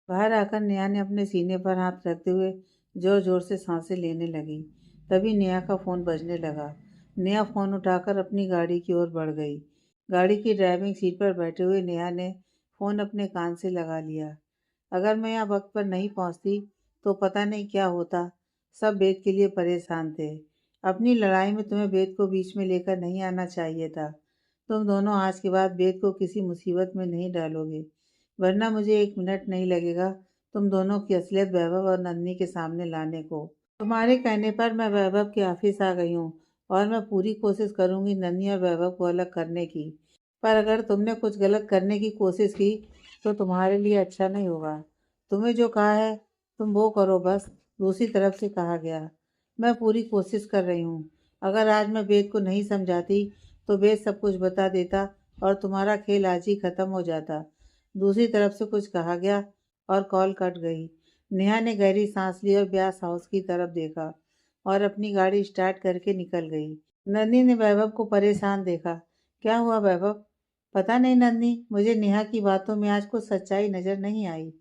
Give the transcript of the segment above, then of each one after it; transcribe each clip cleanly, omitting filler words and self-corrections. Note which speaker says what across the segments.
Speaker 1: बाहर आकर नेहा ने अपने सीने पर हाथ रखते हुए जोर जोर से सांसें लेने लगी। तभी नेहा का फोन बजने लगा। नेहा फोन उठाकर अपनी गाड़ी की ओर बढ़ गई। गाड़ी की ड्राइविंग सीट पर बैठे हुए नेहा ने फोन अपने कान से लगा लिया। अगर मैं यहाँ वक्त पर नहीं पहुँचती तो पता नहीं क्या होता। सब वेद के लिए परेशान थे। अपनी लड़ाई में तुम्हें वेद को बीच में लेकर नहीं आना चाहिए था। तुम दोनों आज के बाद वेद को किसी मुसीबत में नहीं डालोगे, वरना मुझे एक मिनट नहीं लगेगा तुम दोनों की असलियत वैभव और नंदिनी के सामने लाने को। तुम्हारे कहने पर मैं वैभव के ऑफिस आ गई हूँ और मैं पूरी कोशिश करूंगी नंदिनी और वैभव को अलग करने की। पर अगर तुमने कुछ गलत करने की कोशिश की तो तुम्हारे लिए अच्छा नहीं होगा। तुम्हें जो कहा है तुम वो करो बस। दूसरी तरफ से कहा गया, मैं पूरी कोशिश कर रही हूँ। अगर आज मैं वेद को नहीं समझाती तो वेद सब कुछ बता देता और तुम्हारा खेल आज ही खत्म हो जाता। दूसरी तरफ से कुछ कहा गया और कॉल कट गई। नेहा ने गहरी सांस ली और ब्यास हाउस की तरफ देखा और अपनी गाड़ी स्टार्ट करके निकल गई। नन्ही ने वैभव को परेशान देखा। क्या हुआ वैभव? पता नहीं नन्ही, मुझे नेहा की बातों में आज कुछ सच्चाई नजर नहीं आई।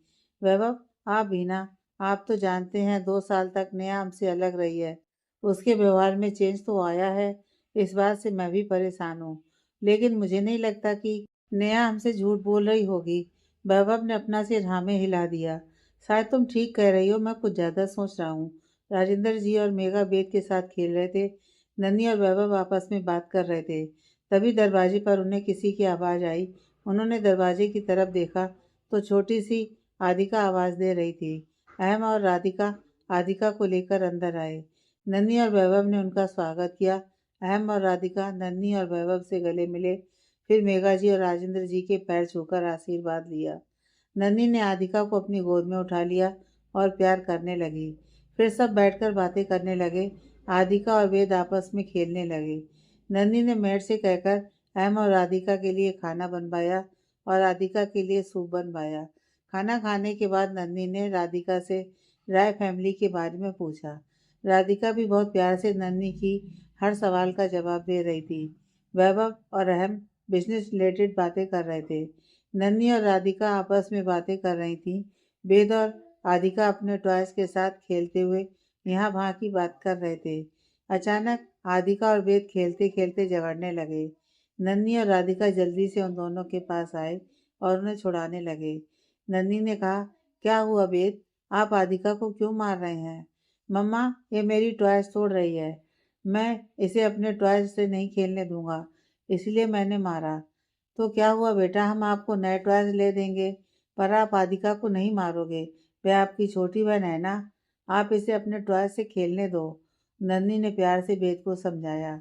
Speaker 1: वैभव, आप भी ना। आप तो जानते हैं 2 साल तक नेहा हमसे अलग रही है। उसके व्यवहार में चेंज तो आया है, इस बात से मैं भी परेशान हूँ। लेकिन मुझे नहीं लगता कि नेहा हमसे झूठ बोल रही होगी। वैभव ने अपना सिर हाँ में हिला दिया। शायद तुम ठीक कह रही हो, मैं कुछ ज्यादा सोच रहा हूँ। राजेंद्र जी और मेघा बेद के साथ खेल रहे थे। नन्ही और वैभव आपस में बात कर रहे थे। तभी दरवाजे पर उन्हें किसी की आवाज़ आई। उन्होंने दरवाजे की तरफ देखा तो छोटी सी आदिका आवाज़ दे रही थी। अहम और राधिका आदिका को लेकर अंदर आए। नन्ही और वैभव ने उनका स्वागत किया। अहम और राधिका नन्ही और वैभव से गले मिले। फिर मेघा जी और राजेंद्र जी के पैर छूकर आशीर्वाद लिया। नन्ही ने आदिका को अपनी गोद में उठा लिया और प्यार करने लगी। फिर सब बैठकर बातें करने लगे। आदिका और वेद आपस में खेलने लगे। नन्ही ने मेड से कहकर अहम और राधिका के लिए खाना बनवाया और राधिका के लिए सूप बनवाया। खाना खाने के बाद नन्ही ने राधिका से राय फैमिली के बारे में पूछा। राधिका भी बहुत प्यार से नन्ही की हर सवाल का जवाब दे रही थी। वैभव और अहम बिजनेस रिलेटेड बातें कर रहे थे। नन्ही और राधिका आपस में बातें कर रही थीं। वेद और राधिका अपने टॉयज के साथ खेलते हुए यहाँ वहाँ की बात कर रहे थे। अचानक राधिका और वेद खेलते खेलते झगड़ने लगे। नन्ही और राधिका जल्दी से उन दोनों के पास आए और उन्हें छुड़ाने लगे। नन्ही ने कहा, क्या हुआ वेद? आप राधिका को क्यों मार रहे हैं? मम्मा, ये मेरी टॉयज तोड़ रही है। मैं इसे अपने टॉयज से नहीं खेलने दूंगा, इसलिए मैंने मारा। तो क्या हुआ बेटा, हम आपको नए टॉयज ले देंगे, पर आप राधिका को नहीं मारोगे। वह आपकी छोटी बहन है ना, आप इसे अपने टॉयज से खेलने दो। नन्ही ने प्यार से वेद को समझाया।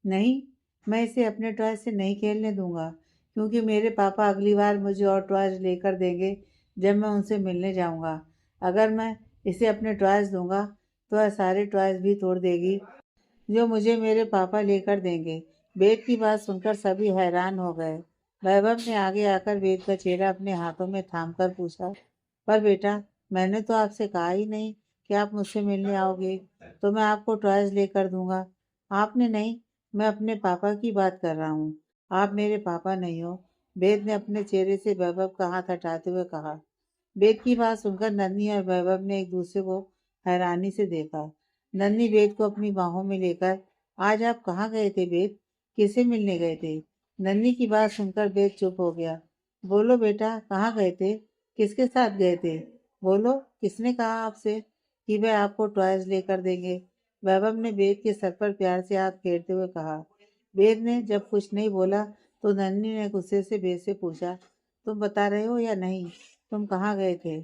Speaker 1: नहीं, मैं इसे अपने टॉयज से नहीं खेलने दूंगा, क्योंकि मेरे पापा अगली बार मुझे और टॉयज लेकर देंगे जब मैं उनसे मिलने जाऊंगा। अगर मैं इसे अपने टॉयज दूंगा तो वह सारे टॉयज भी तोड़ देगी जो मुझे मेरे पापा लेकर देंगे। वेद की बात सुनकर सभी हैरान हो गए। वैभव ने आगे आकर वेद का चेहरा अपने हाथों में थाम कर पूछा, पर बेटा, मैंने तो आपसे कहा ही नहीं कि आप मुझसे मिलने आओगे तो मैं आपको टॉयज लेकर दूंगा। आपने नहीं, मैं अपने पापा की बात कर रहा हूँ। आप मेरे पापा नहीं हो। वेद ने अपने चेहरे से वैभव का हाथ हटाते हुए कहा। वेद की बात सुनकर नन्ही और वैभव ने एक दूसरे को हैरानी से देखा। नन्ही वेद को अपनी बाहों में लेकर, आज आप कहाँ गए थे वेद? किसे मिलने गए थे? नन्ही की बात सुनकर वेद चुप हो गया। बोलो बेटा, कहाँ गए थे? किसके साथ गए थे? बोलो, किसने कहा आपसे कि वह आपको टॉयज लेकर देंगे? वैभव ने वेद के सर पर प्यार से हाथ फेरते हुए कहा। वेद ने जब कुछ नहीं बोला तो नन्ही ने गुस्से से वेद से पूछा, तुम बता रहे हो या नहीं? तुम कहाँ गए थे?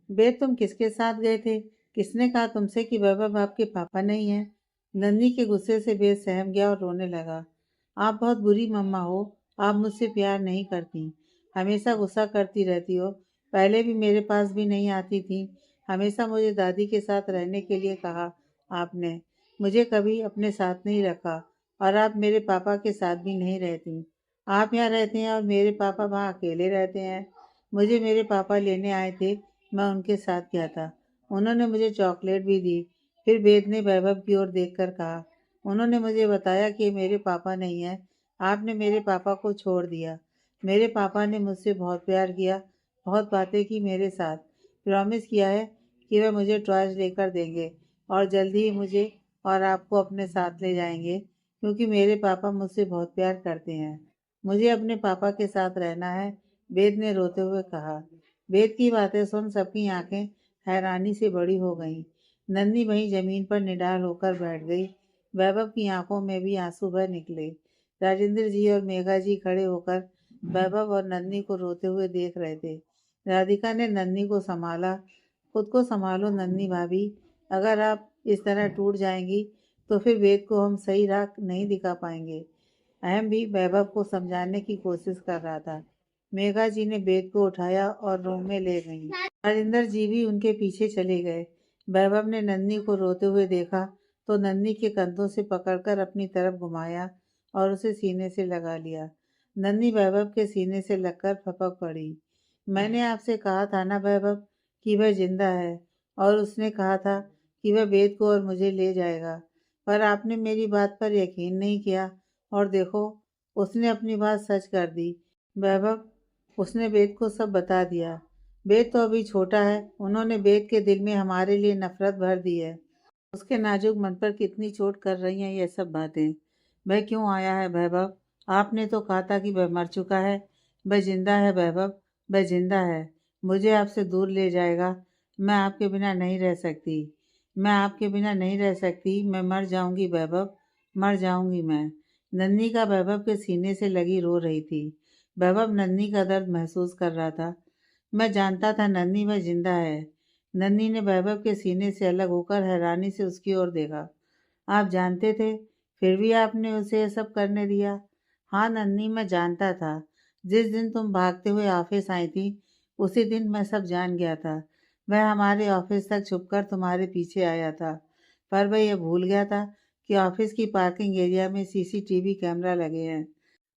Speaker 1: वेद, तुम किसके साथ गए थे? किसने कहा तुमसे कि वैभव आपके पापा नहीं है? नन्ही के गुस्से से वेद सहम गया और रोने लगा। आप बहुत बुरी मम्मा हो। आप मुझसे प्यार नहीं करती, हमेशा गुस्सा करती रहती हो। पहले भी मेरे पास भी नहीं आती थी। हमेशा मुझे दादी के साथ रहने के लिए कहा आपने। मुझे कभी अपने साथ नहीं रखा और आप मेरे पापा के साथ भी नहीं रहती। आप यहाँ रहते हैं और मेरे पापा वहाँ अकेले रहते हैं। मुझे मेरे पापा लेने आए थे, मैं उनके साथ गया था। उन्होंने मुझे चॉकलेट भी दी। फिर वेद ने वैभव की ओर देखकर कहा, उन्होंने मुझे बताया कि ये मेरे पापा नहीं है। आपने मेरे पापा को छोड़ दिया। मेरे पापा ने मुझसे बहुत प्यार किया, बहुत बातें की मेरे साथ। प्रॉमिस किया है कि वह मुझे टॉयज लेकर देंगे और जल्दी ही मुझे और आपको अपने साथ ले जाएंगे, क्योंकि मेरे पापा मुझसे बहुत प्यार करते हैं। मुझे अपने पापा के साथ रहना है, वेद ने रोते हुए कहा। वेद की बातें सुन सबकी आंखें हैरानी से बड़ी हो गईं। नन्ही वहीं जमीन पर निडाल होकर बैठ गई। वैभव की आंखों में भी आंसू भर निकले। राजेंद्र जी और मेघा जी खड़े होकर वैभव और नन्ही को रोते हुए देख रहे थे। राधिका ने नन्ही को संभाला। खुद को संभालो नन्ही भाभी, अगर आप इस तरह टूट जाएंगी तो फिर वेद को हम सही राह नहीं दिखा पाएंगे। अहम भी वैभव को समझाने की कोशिश कर रहा था। मेघा जी ने वेद को उठाया और रूम में ले गईं। राजेंद्र जी भी उनके पीछे चले गए। वैभव ने नन्ही को रोते हुए देखा तो नन्ही के कंधों से पकड़कर अपनी तरफ घुमाया और उसे सीने से लगा लिया। नन्ही वैभव के सीने से लगकर फपक पड़ी। मैंने आपसे कहा था ना वैभव कि वह जिंदा है, और उसने कहा था कि वह वेद को और मुझे ले जाएगा, पर आपने मेरी बात पर यकीन नहीं किया और देखो, उसने अपनी बात सच कर दी। वैभव, उसने वेद को सब बता दिया। वेद तो अभी छोटा है, उन्होंने वेद के दिल में हमारे लिए नफरत भर दी है। उसके नाजुक मन पर कितनी चोट कर रही हैं ये सब बातें। वह क्यों आया है वैभव? आपने तो कहा था कि वह मर चुका है। वह जिंदा है वैभव, वह जिंदा है। मुझे आपसे दूर ले जाएगा। मैं आपके बिना नहीं रह सकती। मैं आपके बिना नहीं रह सकती। मैं मर जाऊंगी वैभव, मर जाऊंगी मैं। नन्ही का वैभव के सीने से लगी रो रही थी। वैभव नन्ही का दर्द महसूस कर रहा था। मैं जानता था नन्ही वह जिंदा है। नन्ही ने वैभव के सीने से अलग होकर हैरानी से उसकी ओर देखा। आप जानते थे, फिर भी आपने उसे यह सब करने दिया? हाँ नन्ही, मैं जानता था। जिस दिन तुम भागते हुए ऑफिस आई थी, उसी दिन मैं सब जान गया था। वह हमारे ऑफिस तक छुपकर तुम्हारे पीछे आया था, पर वह यह भूल गया था कि ऑफिस की पार्किंग एरिया में सीसीटीवी कैमरा लगे हैं।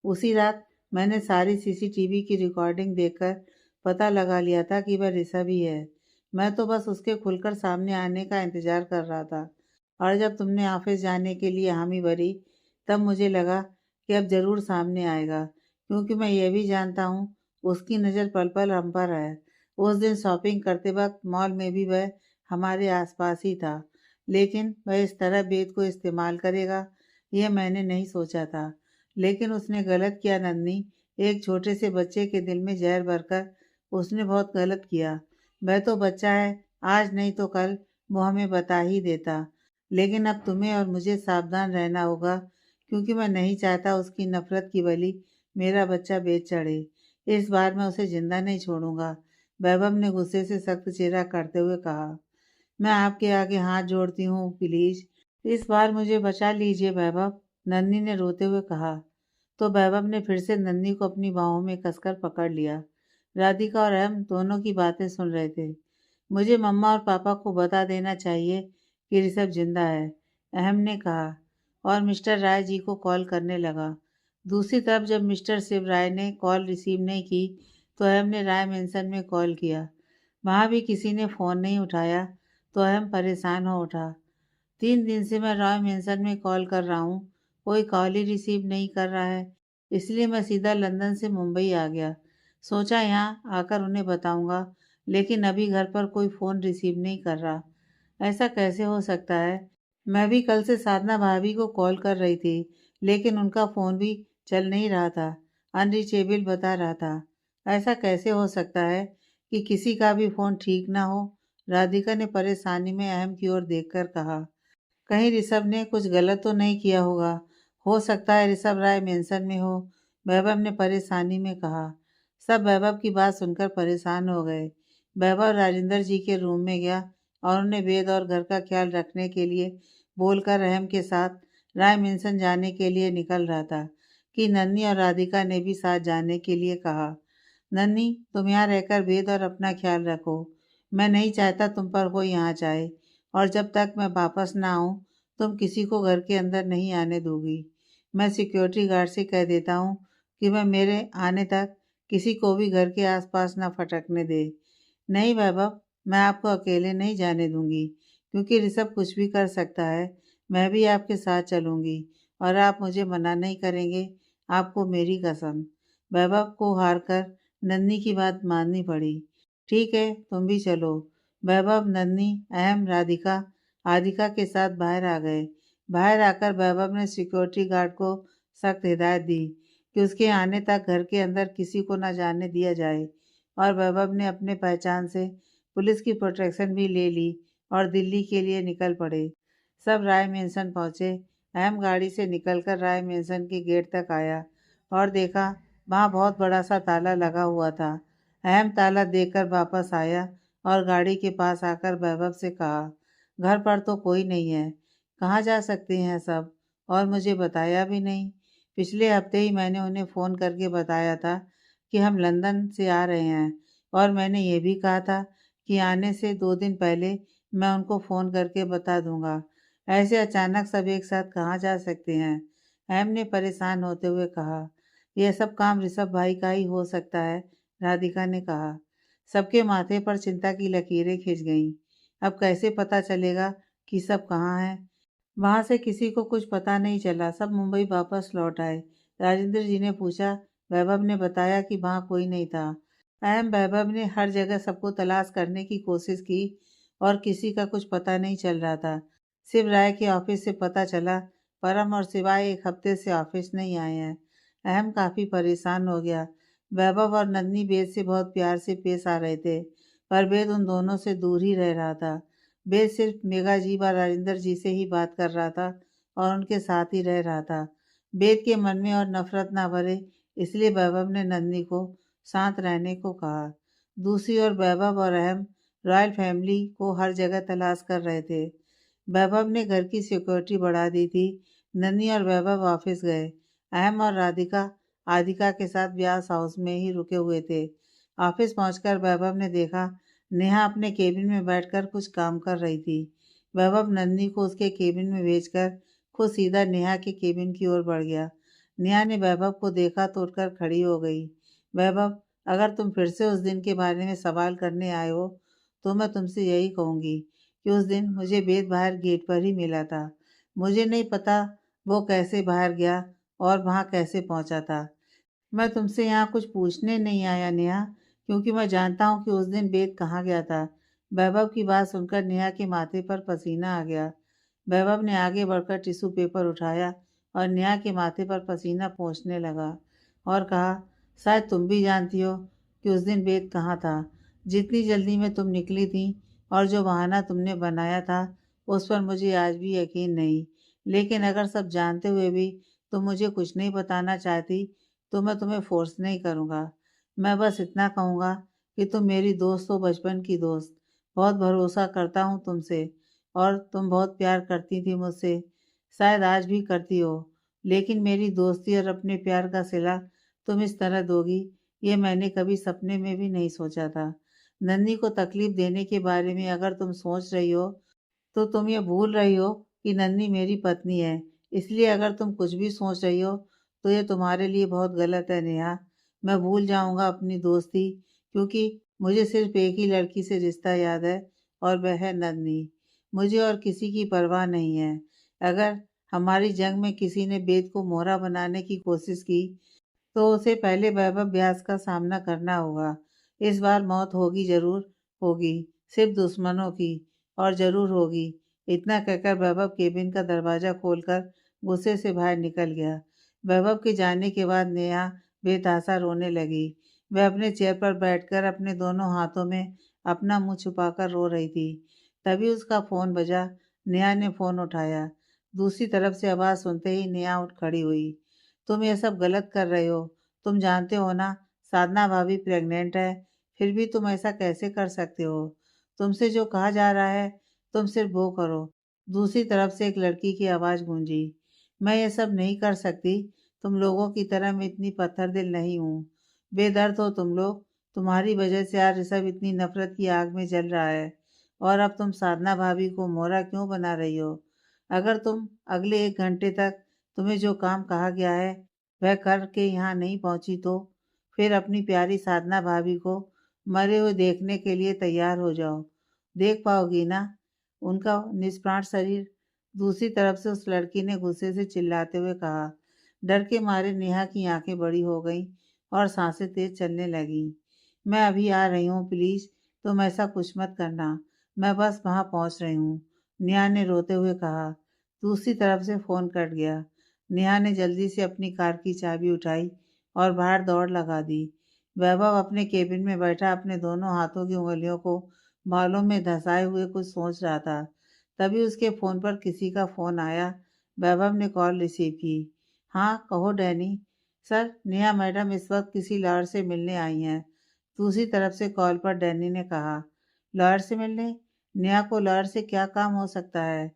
Speaker 1: उसी रात मैंने सारी सीसीटीवी की रिकॉर्डिंग देखकर पता लगा लिया था कि वह ऋषभ ही है। मैं तो बस उसके खुलकर सामने आने का इंतजार कर रहा था, और जब तुमने ऑफिस जाने के लिए हामी भरी, तब मुझे लगा कि अब जरूर सामने आएगा, क्योंकि मैं ये भी जानता हूँ उसकी नज़र पल पल हम पर है। उस दिन शॉपिंग करते वक्त मॉल में भी वह हमारे आसपास ही था, लेकिन वह इस तरह वेद को इस्तेमाल करेगा, यह मैंने नहीं सोचा था। लेकिन उसने गलत किया नन्ही। एक छोटे से बच्चे के दिल में जहर भरकर उसने बहुत गलत किया। वह तो बच्चा है, आज नहीं तो कल वो हमें बता ही देता। लेकिन अब तुम्हें और मुझे सावधान रहना होगा, क्योंकि मैं नहीं चाहता उसकी नफरत की बलि मेरा बच्चा बेच चढ़े। इस बार मैं उसे जिंदा नहीं छोड़ूंगा, वैभव ने गुस्से से सख्त चेहरा करते हुए कहा। मैं आपके आगे हाथ जोड़ती हूँ, प्लीज इस बार मुझे बचा लीजिए वैभव, नन्ही ने रोते हुए कहा। तो वैभव ने फिर से नन्ही को अपनी बाहों में कसकर पकड़ लिया। राधिका और अहम दोनों की बातें सुन रहे थे। मुझे मम्मा और पापा को बता देना चाहिए कि ऋषभ जिंदा है, अहम ने कहा, और मिस्टर राय जी को कॉल करने लगा। दूसरी तरफ जब मिस्टर शिव राय ने कॉल रिसीव नहीं की, तो अहम ने राय मेंशन में कॉल किया। वहाँ भी किसी ने फ़ोन नहीं उठाया, तो अहम परेशान हो उठा। 3 दिन से मैं रॉय मेंशन में कॉल कर रहा हूँ, कोई कॉल ही रिसीव नहीं कर रहा है। इसलिए मैं सीधा लंदन से मुंबई आ गया। सोचा यहाँ आकर उन्हें बताऊंगा, लेकिन अभी घर पर कोई फ़ोन रिसीव नहीं कर रहा। ऐसा कैसे हो सकता है? मैं भी कल से साधना भाभी को कॉल कर रही थी, लेकिन उनका फ़ोन भी चल नहीं रहा था, अनरीचेबल बता रहा था। ऐसा कैसे हो सकता है कि किसी का भी फ़ोन ठीक ना हो? राधिका ने परेशानी में अहम की ओर देखकर कहा। कहीं ऋषभ ने कुछ गलत तो नहीं किया होगा। हो सकता है ऋषभ राय मेंशन में हो, वैभव ने परेशानी में कहा। सब वैभव की बात सुनकर परेशान हो गए। वैभव राजेंद्र जी के रूम में गया और उन्हें वेद और घर का ख्याल रखने के लिए बोलकर रहम के साथ राय मेंशन जाने के लिए निकल रहा था कि नन्ही और राधिका ने भी साथ जाने के लिए कहा। नन्ही, तुम यहाँ रहकर वेद और अपना ख्याल रखो। मैं नहीं चाहता तुम पर कोई यहाँ जाए, और जब तक मैं वापस ना आऊँ, तुम किसी को घर के अंदर नहीं आने दोगी। मैं सिक्योरिटी गार्ड से कह देता हूँ कि वह मेरे आने तक किसी को भी घर के आसपास ना फटकने दे। नहीं वैभव, मैं आपको अकेले नहीं जाने दूंगी, क्योंकि ऋषभ कुछ भी कर सकता है। मैं भी आपके साथ चलूंगी, और आप मुझे मना नहीं करेंगे, आपको मेरी कसम। वैभव को हार कर नन्ही की बात माननी पड़ी। ठीक है, तुम भी चलो। वैभव, नन्ही, अहम, राधिका आदिका के साथ बाहर आ गए। बाहर आकर वैभव ने सिक्योरिटी गार्ड को सख्त हिदायत दी कि उसके आने तक घर के अंदर किसी को न जाने दिया जाए, और वैभव ने अपने पहचान से पुलिस की प्रोटेक्शन भी ले ली और दिल्ली के लिए निकल पड़े। सब राय मेंशन पहुंचे। अहम गाड़ी से निकलकर राय मेंशन के गेट तक आया और देखा वहाँ बहुत बड़ा सा ताला लगा हुआ था। अहम ताला देखकर वापस आया और गाड़ी के पास आकर वैभव से कहा, घर पर तो कोई नहीं है, कहाँ जा सकते हैं सब, और मुझे बताया भी नहीं। पिछले हफ्ते ही मैंने उन्हें फ़ोन करके बताया था कि हम लंदन से आ रहे हैं, और मैंने ये भी कहा था कि आने से 2 दिन पहले मैं उनको फ़ोन करके बता दूंगा। ऐसे अचानक सब एक साथ कहाँ जा सकते हैं? अहम ने परेशान होते हुए कहा। यह सब काम ऋषभ भाई का ही हो सकता है, राधिका ने कहा। सबके माथे पर चिंता की लकीरें खिंच गईं। अब कैसे पता चलेगा कि सब कहाँ हैं? वहां से किसी को कुछ पता नहीं चला। सब मुंबई वापस लौट आए। राजेंद्र जी ने पूछा। वैभव ने बताया कि वहां कोई नहीं था। अहम, वैभव ने हर जगह सबको तलाश करने की कोशिश की और किसी का कुछ पता नहीं चल रहा था। शिव राय के ऑफिस से पता चला, परम और शिवाय 1 हफ्ते से ऑफिस नहीं आए हैं। अहम काफी परेशान हो गया। वैभव और नंदनी वेद से बहुत प्यार से पेश आ रहे थे, पर वेद उन दोनों से दूर ही रह रहा था। वेद सिर्फ मेघा जी व राजेंद्र जी से ही बात कर रहा था और उनके साथ ही रह रहा था। वेद के मन में और नफरत ना भरे, इसलिए वैभव ने नंदनी को शांत रहने को कहा। दूसरी ओर वैभव और अहम रॉयल फैमिली को हर जगह तलाश कर रहे थे। वैभव ने घर की सिक्योरिटी बढ़ा दी थी। नन्ही और वैभव ऑफिस गए। अहम और राधिका आदिका के साथ व्यास हाउस में ही रुके हुए थे। ऑफिस पहुंचकर वैभव ने देखा नेहा अपने केबिन में बैठकर कुछ काम कर रही थी। वैभव नन्ही को उसके केबिन में भेजकर खुद सीधा नेहा के केबिन की ओर बढ़ गया। नेहा ने वैभव को देखा तो उठकर खड़ी हो गई। वैभव, अगर तुम फिर से उस दिन के बारे में सवाल करने आए हो तो मैं तुमसे यही कहूंगी कि उस दिन मुझे वेद बाहर गेट पर ही मिला था। मुझे नहीं पता वो कैसे बाहर गया और वहां कैसे पहुंचा था। मैं तुमसे यहाँ कुछ पूछने नहीं आया नेहा, क्योंकि मैं जानता हूँ कि उस दिन वेद कहाँ गया था। वैभव की बात सुनकर नेहा के माथे पर पसीना आ गया। वैभव ने आगे बढ़कर टिश्यू पेपर उठाया और नेहा के माथे पर पसीना पोंछने लगा और कहा, शायद तुम भी जानती हो कि उस दिन वेद कहाँ था। जितनी जल्दी में तुम निकली थी और जो बहाना तुमने बनाया था, उस पर मुझे आज भी यकीन नहीं। लेकिन अगर सब जानते हुए भी तुम मुझे कुछ नहीं बताना चाहती तो मैं तुम्हें फोर्स नहीं करूँगा। मैं बस इतना कहूँगा कि तुम मेरी दोस्त हो, बचपन की दोस्त। बहुत भरोसा करता हूँ तुमसे और तुम बहुत प्यार करती थी मुझसे। शायद आज भी करती हो, लेकिन मेरी दोस्ती और अपने प्यार का सिला तुम इस तरह दोगी, ये मैंने कभी सपने में भी नहीं सोचा था। नन्ही को तकलीफ देने के बारे में अगर तुम सोच रही हो तो तुम ये भूल रही हो कि नन्ही मेरी पत्नी है। इसलिए अगर तुम कुछ भी सोच रही हो तो ये तुम्हारे लिए बहुत गलत है नेहा। मैं भूल जाऊंगा अपनी दोस्ती, क्योंकि मुझे सिर्फ एक ही लड़की से रिश्ता याद है और वह है नन्ही। मुझे और किसी की परवाह नहीं है। अगर हमारी जंग में किसी ने वेद को मोहरा बनाने की कोशिश की तो उसे पहले वैभव व्यास का सामना करना होगा। इस बार मौत होगी, जरूर होगी, सिर्फ दुश्मनों की, और जरूर होगी। इतना कहकर वैभव केबिन का दरवाजा खोलकर गुस्से से बाहर निकल गया। वैभव के जाने के बाद नेहा बेतहाशा रोने लगी। वह अपने चेयर पर बैठकर अपने दोनों हाथों में अपना मुंह छुपाकर रो रही थी। तभी उसका फोन बजा। नेहा ने फोन उठाया। दूसरी तरफ से आवाज सुनते ही नेहा उठ खड़ी हुई। तुम ये सब गलत कर रहे हो। तुम जानते हो ना, साधना भाभी प्रेग्नेंट है, फिर भी तुम ऐसा कैसे कर सकते हो? तुमसे जो कहा जा रहा है तुम सिर्फ वो करो। दूसरी तरफ से एक लड़की की आवाज गूंजी। मैं ये सब नहीं कर सकती। तुम लोगों की तरह मैं इतनी पत्थर दिल नहीं हूँ। बेदर्द हो तुम लोग। तुम्हारी वजह से आज ऋषभ इतनी नफरत की आग में जल रहा है, और अब तुम साधना भाभी को मोहरा क्यों बना रही हो? अगर तुम अगले 1 घंटे तक तुम्हें जो काम कहा गया है वह करके यहाँ नहीं पहुंची तो फिर अपनी प्यारी साधना भाभी को मरे हुए देखने के लिए तैयार हो जाओ। देख पाओगी ना उनका निष्प्राण शरीर? दूसरी तरफ से उस लड़की ने गुस्से से चिल्लाते हुए कहा। डर के मारे नेहा की आंखें बड़ी हो गईं और सांसें तेज चलने लगीं। मैं अभी आ रही हूँ, प्लीज। तुम ऐसा कुछ मत करना, मैं बस वहाँ पहुँच रही हूँ, नेहा ने रोते हुए कहा। दूसरी तरफ से फ़ोन कट गया। नेहा ने जल्दी से अपनी कार की चाबी उठाई और बाहर दौड़ लगा दी। वैभव अपने केबिन में बैठा अपने दोनों हाथों की उंगलियों को बालों में धंसाए हुए कुछ सोच रहा था। तभी उसके फ़ोन पर किसी का फ़ोन आया। वैभव ने कॉल रिसीव की। हाँ, कहो डैनी। सर, नेहा मैडम इस वक्त किसी लॉयर से मिलने आई हैं। दूसरी तरफ से कॉल पर डैनी ने कहा। लॉयर से मिलने? नेहा को लॉयर से क्या काम हो सकता है?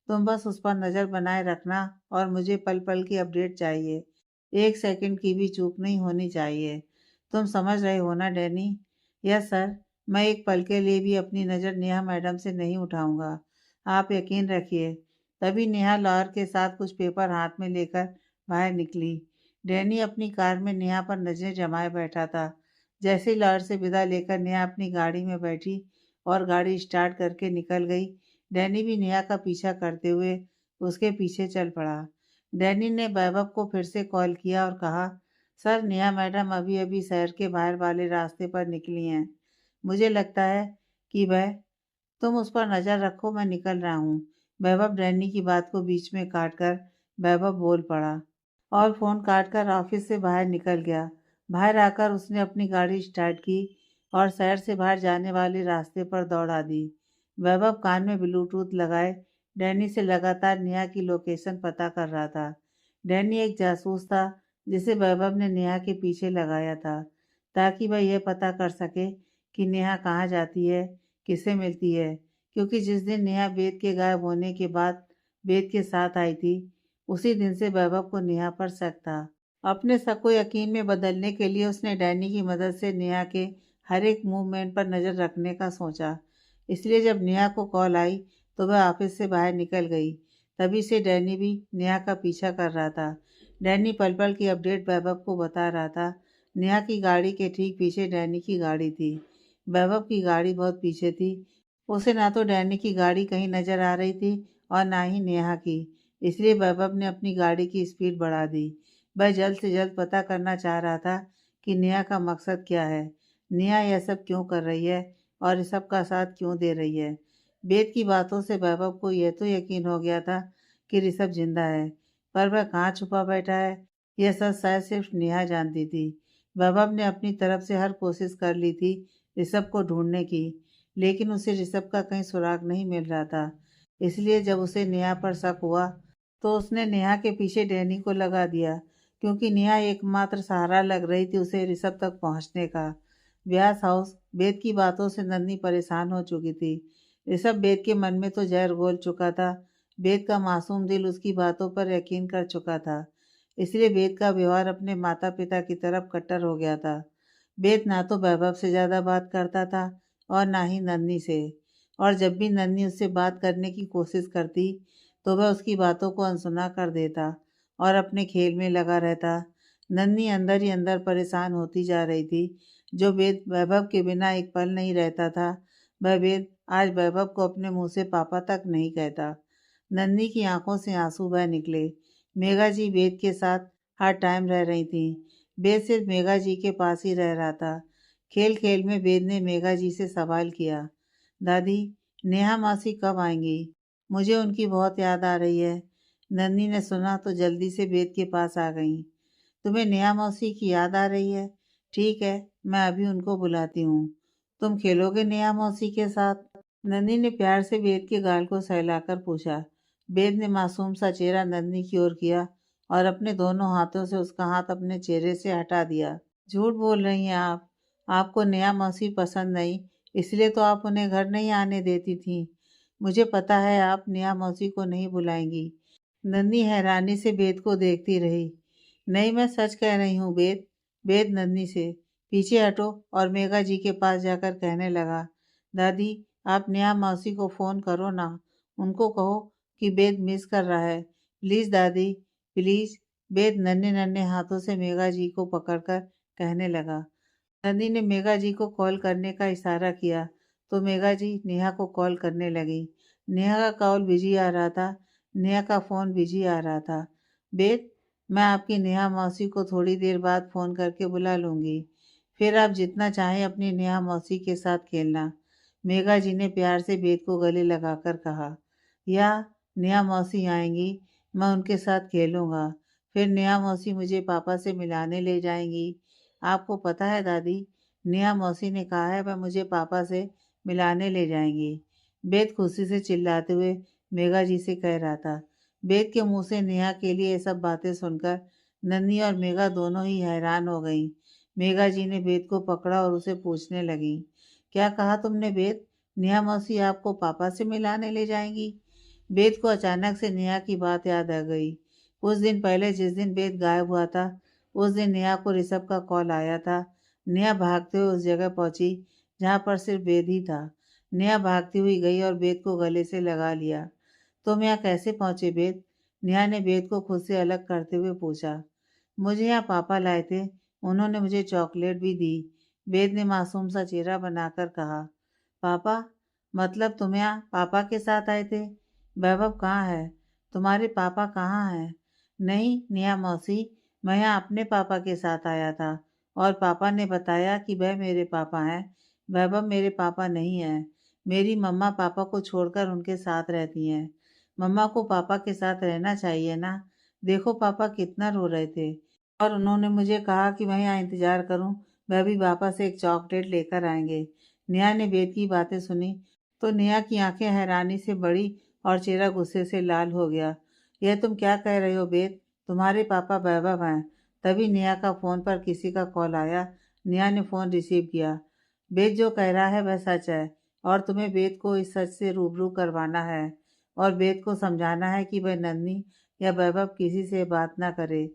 Speaker 1: तुम बस उस पर नज़र बनाए रखना और मुझे पल पल की अपडेट चाहिए। एक सेकंड की भी चूक नहीं होनी चाहिए। तुम समझ रहे हो ना डैनी? यस सर, मैं एक पल के लिए भी अपनी नज़र नेहा मैडम से नहीं उठाऊंगा। आप यकीन रखिए। तभी नेहा लॉयर के साथ कुछ पेपर हाथ में लेकर बाहर निकली। डैनी अपनी कार में नेहा पर नजरें जमाए बैठा था। जैसे ही लॉयर से विदा लेकर नेहा अपनी गाड़ी में बैठी और गाड़ी स्टार्ट करके निकल गई, डैनी भी नेहा का पीछा करते हुए उसके पीछे चल पड़ा। डैनी ने वैभव को फिर से कॉल किया और कहा, सर, नेहा मैडम अभी अभी शहर के बाहर वाले रास्ते पर निकली हैं। मुझे लगता है कि वह तुम उस पर नज़र रखो, मैं निकल रहा हूँ। वैभव डैनी की बात को बीच में काट कर वैभव बोल पड़ा और फ़ोन काट कर ऑफिस से बाहर निकल गया। बाहर आकर उसने अपनी गाड़ी स्टार्ट की और शहर से बाहर जाने वाले रास्ते पर दौड़ा दी। वैभव कान में ब्लूटूथ लगाए डैनी से लगातार नेहा की लोकेशन पता कर रहा था। डैनी एक जासूस था जिसे वैभव ने नेहा के पीछे लगाया था ताकि वह यह पता कर सके कि नेहा कहाँ जाती है, किससे मिलती है, क्योंकि जिस दिन नेहा वेद के गायब होने के बाद वेद के साथ आई थी, उसी दिन से वैभव को नेहा पर शक था। अपने शक को यकीन में बदलने के लिए उसने डैनी की मदद से नेहा के हर एक मूवमेंट पर नज़र रखने का सोचा। इसलिए जब नेहा को कॉल आई तो वह ऑफिस से बाहर निकल गई। तभी से डैनी भी नेहा का पीछा कर रहा था। डैनी पल पल की अपडेट वैभव को बता रहा था। नेहा की गाड़ी के ठीक पीछे डैनी की गाड़ी थी। वैभव की गाड़ी बहुत पीछे थी। उसे ना तो डैनी की गाड़ी कहीं नजर आ रही थी और ना ही नेहा की। इसलिए वैभव ने अपनी गाड़ी की स्पीड बढ़ा दी। वह जल्द से जल्द पता करना चाह रहा था कि नेहा का मकसद क्या है, नेहा यह सब क्यों कर रही है और इस सब का साथ क्यों दे रही है। वेद की बातों से वैभव को यह तो यकीन हो गया था कि ऋषभ जिंदा है, पर वह कहाँ छुपा बैठा है, यह सच शायद सिर्फ नेहा जानती थी। वैभव ने अपनी तरफ से हर कोशिश कर ली थी ऋषभ को ढूंढने की, लेकिन उसे ऋषभ का कहीं सुराग नहीं मिल रहा था। इसलिए जब उसे नेहा पर शक हुआ तो उसने नेहा के पीछे डैनी को लगा दिया, क्योंकि नेहा एकमात्र सहारा लग रही थी उसे ऋषभ तक पहुंचने का। व्यास हाउस। वेद की बातों से नंदनी परेशान हो चुकी थी। ऋषभ वेद के मन में तो जहर घोल चुका था। वेद का मासूम दिल उसकी बातों पर यकीन कर चुका था। इसलिए वेद का व्यवहार अपने माता पिता की तरफ कट्टर हो गया था। वेद ना तो वैभव से ज़्यादा बात करता था और ना ही नंदनी से। और जब भी नंदनी उससे बात करने की कोशिश करती तो वह उसकी बातों को अनसुना कर देता और अपने खेल में लगा रहता। नंदनी अंदर ही अंदर परेशान होती जा रही थी। जो वेद वैभव के बिना एक पल नहीं रहता था, वह वेद आज वैभव को अपने मुंह से पापा तक नहीं कहता। नंदनी की आंखों से आंसू बह निकले। मेघा जी वेद के साथ हर टाइम रह रही थी। वेद सिर्फ मेघा जी के पास ही रह रहा था। खेल खेल में वेद ने मेघा जी से सवाल किया, दादी, नेहा मासी कब आएंगी? मुझे उनकी बहुत याद आ रही है। नंदनी ने सुना तो जल्दी से वेद के पास आ गई। तुम्हें नेहा मौसी की याद आ रही है? ठीक है, मैं अभी उनको बुलाती हूँ। तुम खेलोगे नेहा मौसी के साथ? नंदनी ने प्यार से वेद के गाल को सहलाकर पूछा। वेद ने मासूम सा चेहरा नंदनी की ओर किया और अपने दोनों हाथों से उसका हाथ अपने चेहरे से हटा दिया। झूठ बोल रही हैं आप। आपको नेहा मौसी पसंद नहीं, इसलिए तो आप उन्हें घर नहीं आने देती थी। मुझे पता है आप नेहा मौसी को नहीं बुलाएंगी। नंदनी हैरानी से वेद को देखती रही। नहीं, मैं सच कह रही हूँ वेद। वेद नंदनी से पीछे हटो और मेघा जी के पास जाकर कहने लगा, दादी, आप नेहा मौसी को फ़ोन करो ना। उनको कहो कि वेद मिस कर रहा है। प्लीज़ दादी, प्लीज़। वेद नन्हे नन्हे हाथों से मेघा जी को पकड़कर कहने लगा। नंदी ने मेघा जी को कॉल करने का इशारा किया तो मेघा जी नेहा को कॉल करने लगी। नेहा का कॉल बिजी आ रहा था। नेहा का फ़ोन बिजी आ रहा था। वेद, मैं आपकी नेहा मौसी को थोड़ी देर बाद फ़ोन करके बुला लूँगी। फिर आप जितना चाहें अपनी नेहा मौसी के साथ खेलना। मेघा जी ने प्यार से बेद को गले लगाकर कहा। या नेहा मौसी आएंगी, मैं उनके साथ खेलूंगा। फिर नेहा मौसी मुझे पापा से मिलाने ले जाएंगी। आपको पता है दादी, नेहा मौसी ने कहा है वह मुझे पापा से मिलाने ले जाएंगी। बेद खुशी से चिल्लाते हुए मेघा जी से कह रहा था। बेद के मुंह से नेहा के लिए ये सब बातें सुनकर नन्ही और मेघा दोनों ही हैरान हो गईं। मेघा जी ने बेद को पकड़ा और उसे पूछने लगी, क्या कहा तुमने बेद? नेहा मौसी आपको पापा से मिलाने ले जाएंगी? बेद को अचानक से नेहा की बात याद आ गई। कुछ दिन पहले जिस दिन बेद गायब हुआ था, उस दिन नेहा को ऋषभ का कॉल आया था। नेहा भागते हुए उस जगह पहुंची जहां पर सिर्फ बेद ही था। नेहा भागती हुई गई और बेद को गले से लगा लिया। तुम यहाँ कैसे पहुंचे बेद? नेहा ने बेद को खुद से अलग करते हुए पूछा। मुझे यहाँ पापा लाए थे, उन्होंने मुझे चॉकलेट भी दी। बेद ने मासूम सा चेहरा बनाकर कहा। पापा? मतलब तुम यहाँ पापा के साथ आए थे? वैभव कहाँ है? तुम्हारे पापा कहाँ हैं? नहीं नेहा मौसी, मैं यहाँ अपने पापा के साथ आया था और पापा ने बताया कि वह मेरे पापा हैं। वैभव मेरे पापा नहीं हैं। मेरी मम्मा पापा को छोड़कर उनके साथ रहती हैं। मम्मा को पापा के साथ रहना चाहिए ना। देखो पापा कितना रो रहे थे और उन्होंने मुझे कहा कि मैं यहाँ इंतजार करूँ, वह भी वापस एक चॉकलेट लेकर आएंगे। नेहा ने बेद की बातें सुनी तो नेहा की आंखें हैरानी से बड़ी और चेहरा गुस्से से लाल हो गया। यह तुम क्या कह रहे हो बेद? तुम्हारे पापा वैभव हैं। तभी नेहा का फोन पर किसी का कॉल आया। नेहा ने फोन रिसीव किया। बेद जो कह रहा है वह सच है और तुम्हें बेद को इस सच से रूबरू करवाना है और बेद को समझाना है कि वह नन्ही या वैभव किसी से बात ना करे।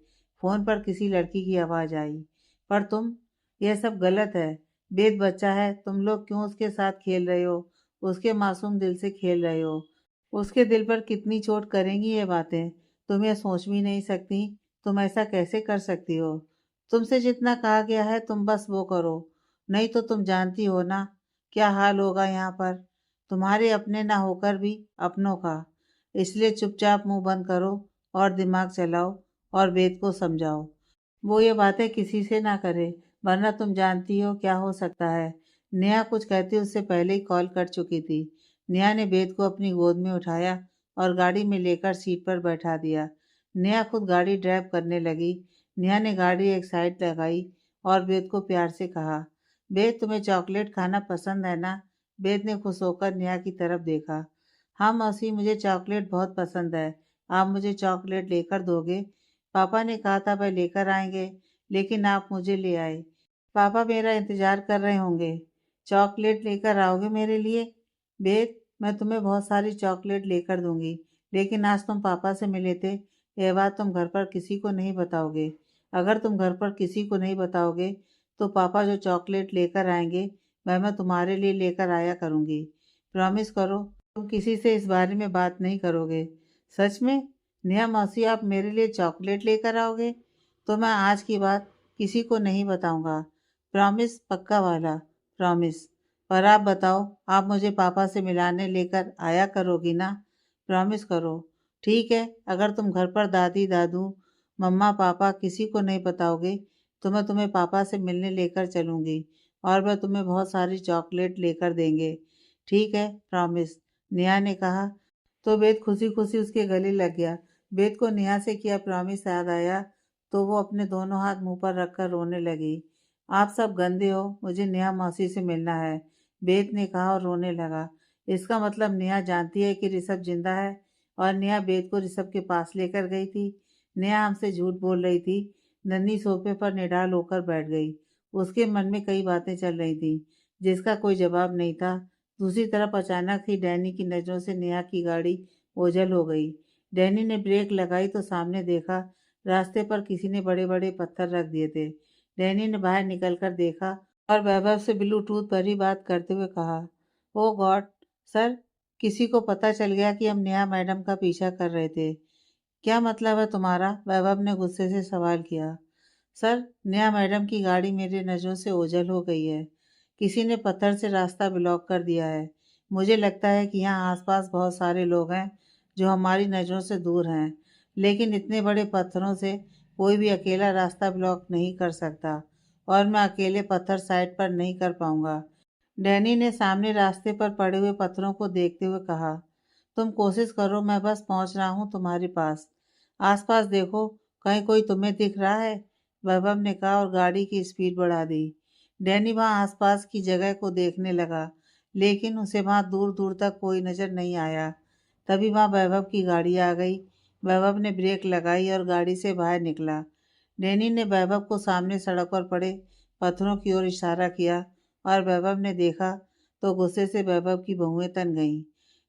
Speaker 1: फोन पर किसी लड़की की आवाज आई। पर तुम, यह सब गलत है। बेद बच्चा है, तुम लोग क्यों उसके साथ खेल रहे हो? उसके मासूम दिल से खेल रहे हो। उसके दिल पर कितनी चोट करेंगी ये बातें, तुम यह सोच भी नहीं सकती। तुम ऐसा कैसे कर सकती हो? तुमसे जितना कहा गया है तुम बस वो करो, नहीं तो तुम जानती हो ना क्या हाल होगा यहाँ पर, तुम्हारे अपने ना होकर भी अपनों का। इसलिए चुपचाप मुंह बंद करो और दिमाग चलाओ और वेद को समझाओ। वो ये बातें किसी से ना करे, वरना तुम जानती हो क्या हो सकता है। नेहा कुछ कहती उससे पहले ही कॉल कर चुकी थी। नेहा ने वेद को अपनी गोद में उठाया और गाड़ी में लेकर सीट पर बैठा दिया। नेहा खुद गाड़ी ड्राइव करने लगी। नेहा ने गाड़ी एक साइड लगाई और वेद को प्यार से कहा, वेद तुम्हें चॉकलेट खाना पसंद है ना? वेद ने खुश होकर नेहा की तरफ देखा। हाँ मौसी, मुझे चॉकलेट बहुत पसंद है। आप मुझे चॉकलेट लेकर दोगे? पापा ने कहा था वह लेकर आएंगे, लेकिन आप मुझे ले आए। पापा मेरा इंतजार कर रहे होंगे। चॉकलेट लेकर आओगे मेरे लिए? बेद, मैं तुम्हें बहुत सारी चॉकलेट लेकर दूंगी, लेकिन आज तुम पापा से मिले थे, यह बात तुम घर पर किसी को नहीं बताओगे। अगर तुम घर पर किसी को नहीं बताओगे तो पापा जो चॉकलेट लेकर आएंगे वह मैं तुम्हारे लिए लेकर आया करूंगी। प्रॉमिस करो तुम किसी से इस बारे में बात नहीं करोगे। सच में? नेहा मौसी, आप मेरे लिए चॉकलेट लेकर आओगे? तो मैं आज की बात किसी को नहीं बताऊंगा। प्रॉमिस, पक्का वाला प्रॉमिस। पर आप बताओ, आप मुझे पापा से मिलाने लेकर आया करोगी ना? प्रॉमिस करो। ठीक है, अगर तुम घर पर दादी दादू मम्मा पापा किसी को नहीं बताओगे तो मैं तुम्हें पापा से मिलने लेकर चलूंगी और वह तुम्हें बहुत सारी चॉकलेट लेकर देंगे। ठीक है, प्रॉमिस, नेहा ने कहा। तो वेद खुशी खुशी उसके गले लग गया। वेद को नेहा से किया प्रॉमिस याद आया तो वो अपने दोनों हाथ मुंह पर रखकर रोने लगी। आप सब गंदे हो, मुझे नेहा मौसी से मिलना है, वेद ने कहा और रोने लगा। इसका मतलब नेहा जानती है कि ऋषभ जिंदा है और नेहा वेद को ऋषभ के पास लेकर गई थी। नेहा हमसे झूठ बोल रही थी। नन्ही सोफे पर निढाल होकर बैठ गई। उसके मन में कई बातें चल रही थी जिसका कोई जवाब नहीं था। दूसरी तरफ अचानक ही डैनी की नज़रों से नेहा की गाड़ी ओझल हो गई। डैनी ने ब्रेक लगाई तो सामने देखा, रास्ते पर किसी ने बड़े बड़े पत्थर रख दिए थे। डैनी ने बाहर निकलकर देखा और वैभव से ब्लूटूथ पर ही बात करते हुए कहा, ओ गॉड सर, किसी को पता चल गया कि हम नेहा मैडम का पीछा कर रहे थे। क्या मतलब है तुम्हारा? वैभव ने गुस्से से सवाल किया। सर, नेहा मैडम की गाड़ी मेरी नज़रों से ओझल हो गई है। किसी ने पत्थर से रास्ता ब्लॉक कर दिया है। मुझे लगता है कि यहाँ आसपास बहुत सारे लोग हैं जो हमारी नज़रों से दूर हैं, लेकिन इतने बड़े पत्थरों से कोई भी अकेला रास्ता ब्लॉक नहीं कर सकता और मैं अकेले पत्थर साइड पर नहीं कर पाऊंगा। डैनी ने सामने रास्ते पर पड़े हुए पत्थरों को देखते हुए कहा, तुम कोशिश करो, मैं बस पहुंच रहा हूं तुम्हारे पास। आसपास देखो, कहीं कोई तुम्हें दिख रहा है? वैभव ने कहा और गाड़ी की स्पीड बढ़ा दी। डैनी वहां आसपास की जगह को देखने लगा, लेकिन उसे वहां दूर दूर तक कोई नजर नहीं आया। तभी वहां वैभव की गाड़ी आ गई। वैभव ने ब्रेक लगाई और गाड़ी से बाहर निकला। डैनी ने वैभव को सामने सड़क पर पड़े पत्थरों की ओर इशारा किया और वैभव ने देखा तो गुस्से से वैभव की बहुएं तन गईं।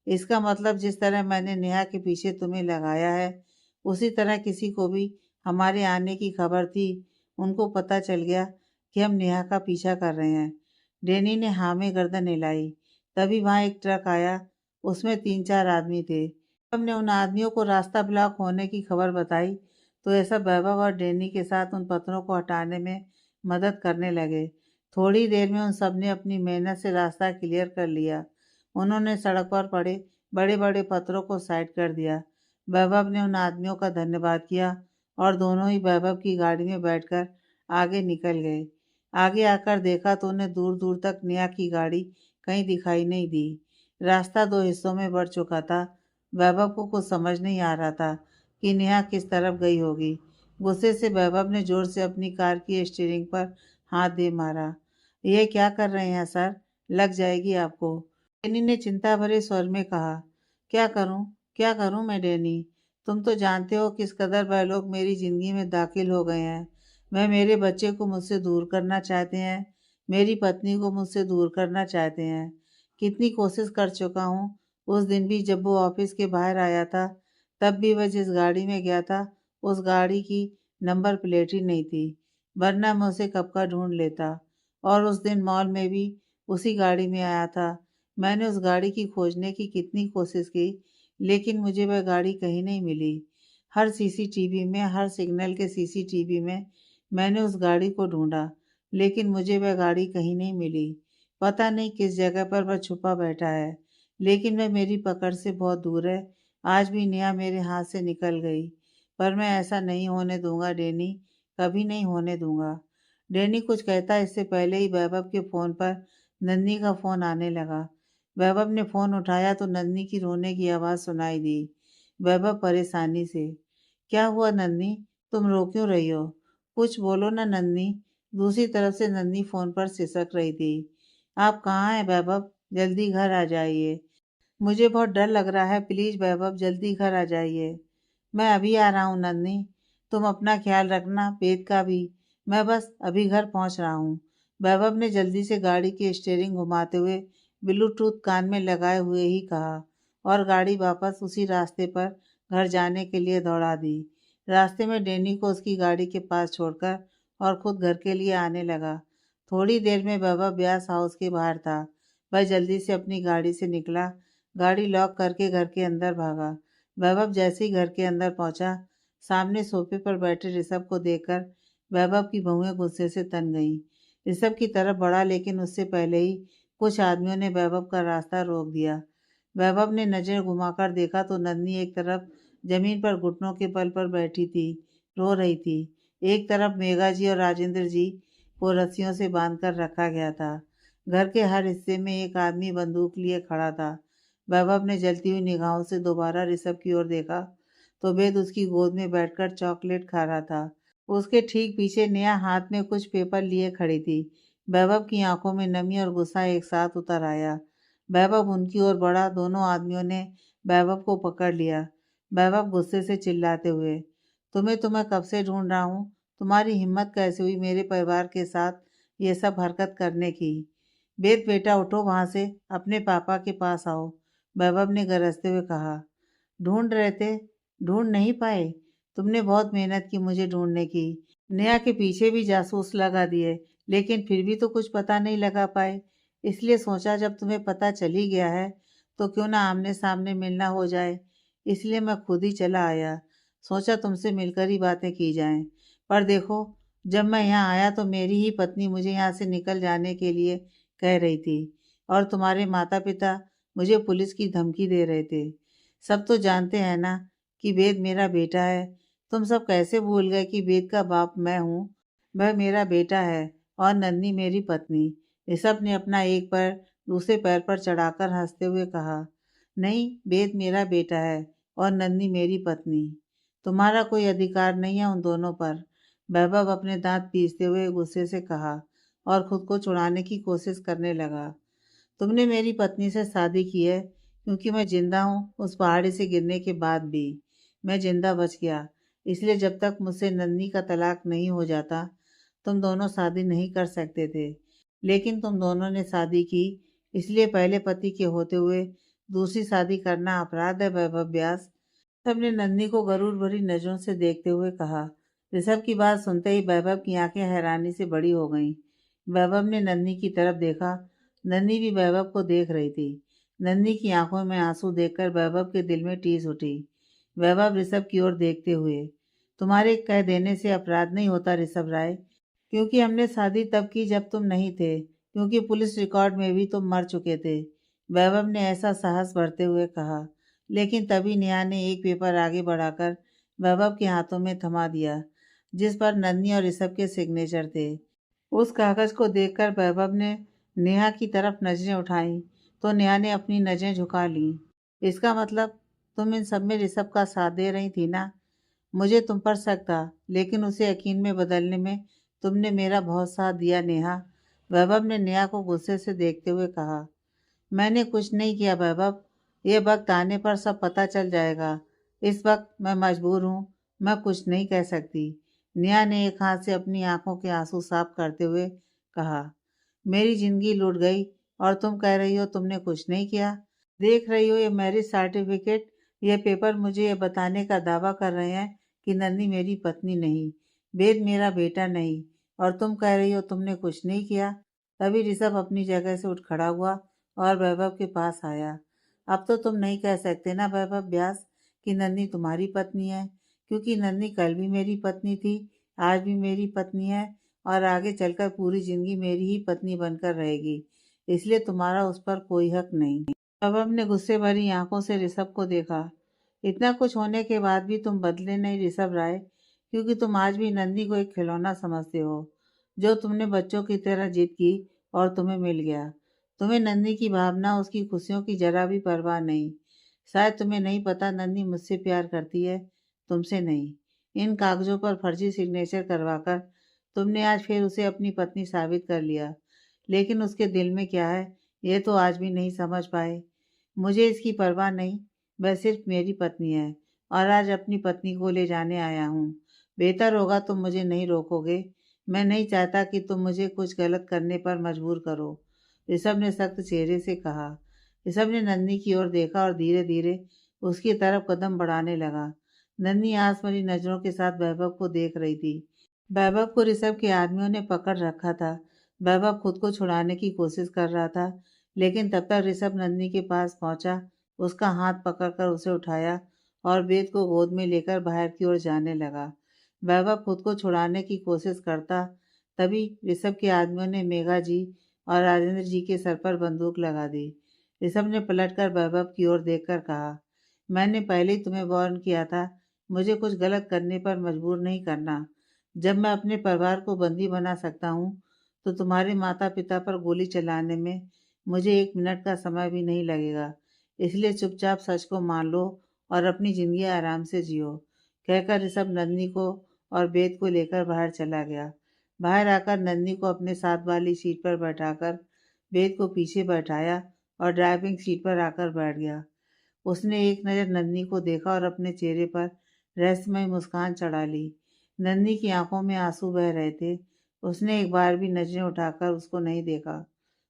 Speaker 1: इसका मतलब जिस तरह मैंने नेहा के पीछे तुम्हें लगाया है, उसी तरह किसी को भी हमारे आने की खबर थी। उनको पता चल गया कि हम नेहा का पीछा कर रहे हैं। डैनी ने हाँ में गर्दन हिलाई। तभी वहां एक ट्रक आया। उसमें 3-4 आदमी थे। हमने उन आदमियों को रास्ता ब्लॉक होने की खबर बताई तो ऐसा वैभव और डैनी के साथ उन पत्थरों को हटाने में मदद करने लगे। थोड़ी देर में उन सब ने अपनी मेहनत से रास्ता क्लियर कर लिया। उन्होंने सड़क पर पड़े बड़े बड़े पत्थरों को साइड कर दिया। वैभव ने उन आदमियों का धन्यवाद किया और दोनों ही वैभव की गाड़ी में बैठकर आगे निकल गए। आगे आकर देखा तो उन्हें दूर दूर तक नेहा की गाड़ी कहीं दिखाई नहीं दी। रास्ता 2 हिस्सों में बढ़ चुका था। वैभव को कुछ समझ नहीं आ रहा था कि नेहा किस तरफ गई होगी। गुस्से से वैभव ने जोर से अपनी कार की स्टीयरिंग पर हाथ दे मारा। ये क्या कर रहे हैं सर? लग जाएगी आपको। डैनी ने चिंता भरे स्वर में कहा। क्या करूं? क्या करूं मैं डैनी? तुम तो जानते हो किस कदर वह लोग मेरी जिंदगी में दाखिल हो गए हैं। वह मेरे बच्चे को मुझसे दूर करना चाहते हैं। मेरी पत्नी को मुझसे दूर करना चाहते हैं। कितनी कोशिश कर चुका हूँ। उस दिन भी जब वो ऑफिस के बाहर आया था, तब भी वह जिस गाड़ी में गया था, उस गाड़ी की नंबर प्लेट ही नहीं थी, वरना मैं उसे कब का ढूंढ लेता। और उस दिन मॉल में भी उसी गाड़ी में आया था। मैंने उस गाड़ी की खोजने की कितनी कोशिश की, लेकिन मुझे वह गाड़ी कहीं नहीं मिली। हर सीसीटीवी में, हर सिग्नल के सीसीटीवी में मैंने उस गाड़ी को ढूंढा, लेकिन मुझे वह गाड़ी कहीं नहीं मिली। पता नहीं किस जगह पर वह छुपा बैठा है, लेकिन वह मेरी पकड़ से बहुत दूर है। आज भी नेहा मेरे हाथ से निकल गई, पर मैं ऐसा नहीं होने दूंगा डैनी, कभी नहीं होने दूंगा। डैनी कुछ कहता इससे पहले ही वैभव के फोन पर नन्ही का फोन आने लगा। वैभव ने फोन उठाया तो नन्ही की रोने की आवाज सुनाई दी। वैभव परेशानी से, क्या हुआ नन्ही? तुम रो क्यों रही हो? कुछ बोलो ना नन्ही। दूसरी तरफ से नन्ही फोन पर सिसक रही थी। आप कहाँ हैं वैभव? जल्दी घर आ जाइए। मुझे बहुत डर लग रहा है, प्लीज वैभव जल्दी घर आ जाइए। मैं अभी आ रहा हूँ नन्ही, तुम अपना ख्याल रखना, वेद का भी। मैं बस अभी घर पहुंच रहा हूँ। वैभव ने जल्दी से गाड़ी की स्टीयरिंग घुमाते हुए ब्लूटूथ कान में लगाए हुए ही कहा और गाड़ी वापस उसी रास्ते पर घर जाने के लिए दौड़ा दी। रास्ते में डैनी को उसकी गाड़ी के पास छोड़कर और खुद घर के लिए आने लगा। थोड़ी देर में वैभव ब्यास हाउस के बाहर था। वह जल्दी से अपनी गाड़ी से निकला, गाड़ी लॉक करके घर के अंदर भागा। वैभव जैसे ही घर के अंदर पहुंचा, सामने सोफे पर बैठे ऋषभ को देखकर वैभव की बहुएं गुस्से से तन गईं। ऋषभ की तरफ बढ़ा, लेकिन उससे पहले ही कुछ आदमियों ने वैभव का रास्ता रोक दिया। वैभव ने नजर घुमाकर देखा तो नन्ही एक तरफ जमीन पर घुटनों के बल पर बैठी थी, रो रही थी। एक तरफ मेघा जी और राजेंद्र जी को रस्सियों से बांधकर रखा गया था। घर के हर हिस्से में एक आदमी बंदूक लिए खड़ा था। वैभव ने जलती हुई निगाहों से दोबारा ऋषभ की ओर देखा तो वेद उसकी गोद में बैठकर चॉकलेट खा रहा था। उसके ठीक पीछे नेहा हाथ में कुछ पेपर लिए खड़ी थी। वैभव की आंखों में नमी और गुस्सा एक साथ उतर आया। वैभव उनकी ओर बढ़ा। दोनों आदमियों ने वैभव को पकड़ लिया। वैभव गुस्से से चिल्लाते हुए, तुम्हें कब से ढूंढ रहा हूँ। तुम्हारी हिम्मत कैसे हुई मेरे परिवार के साथ ये सब हरकत करने की? वेद बेटा उठो वहां से, अपने पापा के पास आओ, वैभव ने गरजते हुए कहा। ढूंढ रहे थे, ढूंढ नहीं पाए? तुमने बहुत मेहनत की मुझे ढूंढने की। नेहा के पीछे भी जासूस लगा दिए, लेकिन फिर भी तो कुछ पता नहीं लगा पाए। इसलिए सोचा जब तुम्हें पता चल ही गया है तो क्यों ना आमने सामने मिलना हो जाए। इसलिए मैं खुद ही चला आया। सोचा तुमसे मिलकर ही बातें की जाएं। पर देखो, जब मैं यहाँ आया तो मेरी ही पत्नी मुझे यहाँ से निकल जाने के लिए कह रही थी और तुम्हारे माता पिता मुझे पुलिस की धमकी दे रहे थे। सब तो जानते हैं ना कि वेद मेरा बेटा है। तुम सब कैसे भूल गए कि वेद का बाप मैं हूँ? वह मेरा बेटा है और नन्ही मेरी पत्नी। ऋषभ ने अपना एक पैर दूसरे पैर पर चढ़ाकर हंसते हुए कहा, नहीं, वेद मेरा बेटा है और नन्नी मेरी पत्नी। तुम्हारा कोई अधिकार नहीं है उन दोनों पर। वैभव अपने दांत पीसते हुए गुस्से से कहा और खुद को छुड़ाने की कोशिश करने लगा। तुमने मेरी पत्नी से शादी की है क्योंकि मैं जिंदा हूँ। उस पहाड़ी से गिरने के बाद भी मैं जिंदा बच गया, इसलिए जब तक मुझसे नन्नी का तलाक नहीं हो जाता तुम दोनों शादी नहीं कर सकते थे। लेकिन तुम दोनों ने शादी की, इसलिए पहले पति के होते हुए दूसरी शादी करना अपराध है वैभव व्यास। सबने नन्ही को गरूर भरी नजरों से देखते हुए कहा। ऋषभ की बात सुनते ही वैभव की आंखें हैरानी से बड़ी हो गईं। वैभव ने नन्ही की तरफ देखा। नन्ही भी वैभव को देख रही थी। नन्ही की आंखों में आंसू देखकर वैभव के दिल में टीस उठी। वैभव ऋषभ की ओर देखते हुए, तुम्हारे कह देने से अपराध नहीं होता ऋषभ राय, क्योंकि हमने शादी तब की जब तुम नहीं थे, क्योंकि पुलिस रिकॉर्ड में भी तुम मर चुके थे। वैभव ने ऐसा साहस भरते हुए कहा। लेकिन तभी नेहा ने एक पेपर आगे बढ़ाकर वैभव के हाथों में थमा दिया, जिस पर नन्ही और ऋषभ के सिग्नेचर थे। उस कागज को देखकर वैभव ने नेहा की तरफ नजरें उठाईं, तो नेहा ने अपनी नजरें झुका लीं। इसका मतलब तुम इन सब में ऋषभ का साथ दे रही थी ना? मुझे तुम पर शक था, लेकिन उसे यकीन में बदलने में तुमने मेरा बहुत साथ दिया नेहा। वैभव ने नेहा को गुस्से से देखते हुए कहा। मैंने कुछ नहीं किया वैभव, ये वक्त आने पर सब पता चल जाएगा। इस वक्त मैं मजबूर हूँ, मैं कुछ नहीं कह सकती। नेहा ने एक हाथ से अपनी आंखों के आंसू साफ करते हुए कहा। मेरी जिंदगी लुट गई और तुम कह रही हो तुमने कुछ नहीं किया। देख रही हो ये मैरिज सर्टिफिकेट, ये पेपर मुझे ये बताने का दावा कर रहे हैं कि नन्ही मेरी पत्नी नहीं, वेद मेरा बेटा नहीं, और तुम कह रही हो तुमने कुछ नहीं किया। तभी ऋषभ अपनी जगह से उठ खड़ा हुआ और वैभव के पास आया। अब तो तुम नहीं कह सकते ना वैभव व्यास कि नन्ही तुम्हारी पत्नी है, क्योंकि नन्ही कल भी मेरी पत्नी थी, आज भी मेरी पत्नी है और आगे चलकर पूरी जिंदगी मेरी ही पत्नी बनकर रहेगी। इसलिए तुम्हारा उस पर कोई हक नहीं। वैभव ने गुस्से भरी आंखों से ऋषभ को देखा। इतना कुछ होने के बाद भी तुम बदले नहीं ऋषभ राय, क्योंकि तुम आज भी नन्ही को एक खिलौना समझते हो, जो तुमने बच्चों की तरह जिद की और तुम्हें मिल गया। तुम्हें नन्ही की भावना, उसकी खुशियों की जरा भी परवाह नहीं। शायद तुम्हें नहीं पता नन्ही मुझसे प्यार करती है, तुमसे नहीं। इन कागजों पर फर्जी सिग्नेचर करवाकर तुमने आज फिर उसे अपनी पत्नी साबित कर लिया, लेकिन उसके दिल में क्या है ये तो आज भी नहीं समझ पाए। मुझे इसकी परवाह नहीं, वह सिर्फ मेरी पत्नी है और आज अपनी पत्नी को ले जाने आया हूँ। बेहतर होगा तुम मुझे नहीं रोकोगे। मैं नहीं चाहता कि तुम मुझे कुछ गलत करने पर मजबूर करो, ऋषभ ने सख्त चेहरे से कहा। ऋषभ ने नन्ही की ओर देखा और धीरे धीरे उसकी तरफ कदम बढ़ाने लगा। नन्ही आंस भरी नजरों के साथ वैभव को देख रही थी। वैभव को ऋषभ के आदमियों ने पकड़ रखा था। वैभव खुद को छुड़ाने की कोशिश कर रहा था, लेकिन तब तक ऋषभ नन्ही के पास पहुंचा, उसका हाथ पकड़कर उसे उठाया और वेद को गोद में लेकर बाहर की ओर जाने लगा। वैभव खुद को छुड़ाने की कोशिश करता, तभी ऋषभ के आदमियों ने मेघा जी और राजेंद्र जी के सर पर बंदूक लगा दी। ऋषभ ने पलटकर वैभव की ओर देखकर कहा, मैंने पहले ही तुम्हें वार्न किया था, मुझे कुछ गलत करने पर मजबूर नहीं करना। जब मैं अपने परिवार को बंदी बना सकता हूँ, तो तुम्हारे माता पिता पर गोली चलाने में मुझे 1 मिनट का समय भी नहीं लगेगा। इसलिए चुपचाप सच को मान लो और अपनी जिंदगी आराम से जियो। कहकर ऋषभ नन्ही को और वेद को लेकर बाहर चला गया। बाहर आकर नन्ही को अपने साथ वाली सीट पर बैठाकर वेद को पीछे बैठाया और ड्राइविंग सीट पर आकर बैठ गया। उसने एक नज़र नन्ही को देखा और अपने चेहरे पर रहस्यमय मुस्कान चढ़ा ली। नन्ही की आंखों में आंसू बह रहे थे। उसने एक बार भी नजरें उठाकर उसको नहीं देखा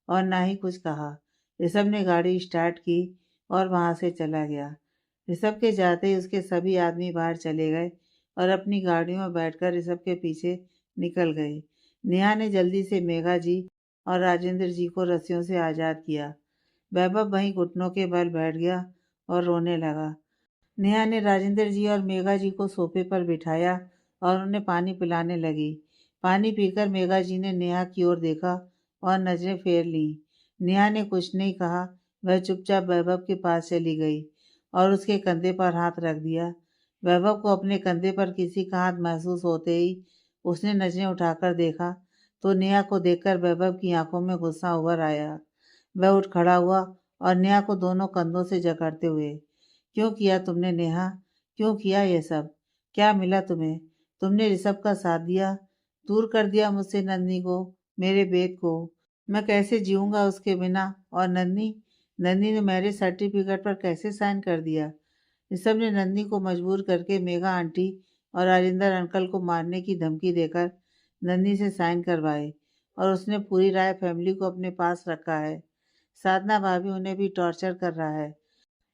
Speaker 1: और ना ही कुछ कहा। ऋषभ ने गाड़ी स्टार्ट की और वहां से चला गया। ऋषभ के जाते ही उसके सभी आदमी बाहर चले गए और अपनी गाड़ियों में बैठकर ऋषभ के पीछे निकल गए। नेहा ने जल्दी से मेघा जी और राजेंद्र जी को रस्सियों से आज़ाद किया। वैभव वहीं घुटनों के बल बैठ गया और रोने लगा। नेहा ने राजेंद्र जी और मेघा जी को सोफे पर बिठाया और उन्हें पानी पिलाने लगी। पानी पीकर मेघा जी ने नेहा की ओर देखा और नजरें फेर लीं। नेहा ने कुछ नहीं कहा, वह चुपचाप वैभव के पास चली गई और उसके कंधे पर हाथ रख दिया। वैभव को अपने कंधे पर किसी का हाथ महसूस होते ही उसने नजरें उठाकर देखा, तो नेहा को देखकर वैभव की आंखों में गुस्सा उभर आया। वह उठ खड़ा हुआ और नेहा को दोनों कंधों से जकड़ते हुए, क्यों किया तुमने नेहा? क्यों किया ये सब? क्या मिला तुम्हें? तुमने ऋषभ का साथ दिया, दूर कर दिया मुझसे नंदनी को, मेरे बेद को। मैं कैसे जीऊंगा उसके बिना? और नंदनी, नंदनी ने मैरिज सर्टिफिकेट पर कैसे साइन कर दिया? ऋषभ ने नंदनी को मजबूर करके मेघा आंटी और राजेंद्र अंकल को मारने की धमकी देकर नंदनी से साइन करवाए और उसने पूरी राय फैमिली को अपने पास रखा है। साधना भाभी उन्हें भी टॉर्चर कर रहा है।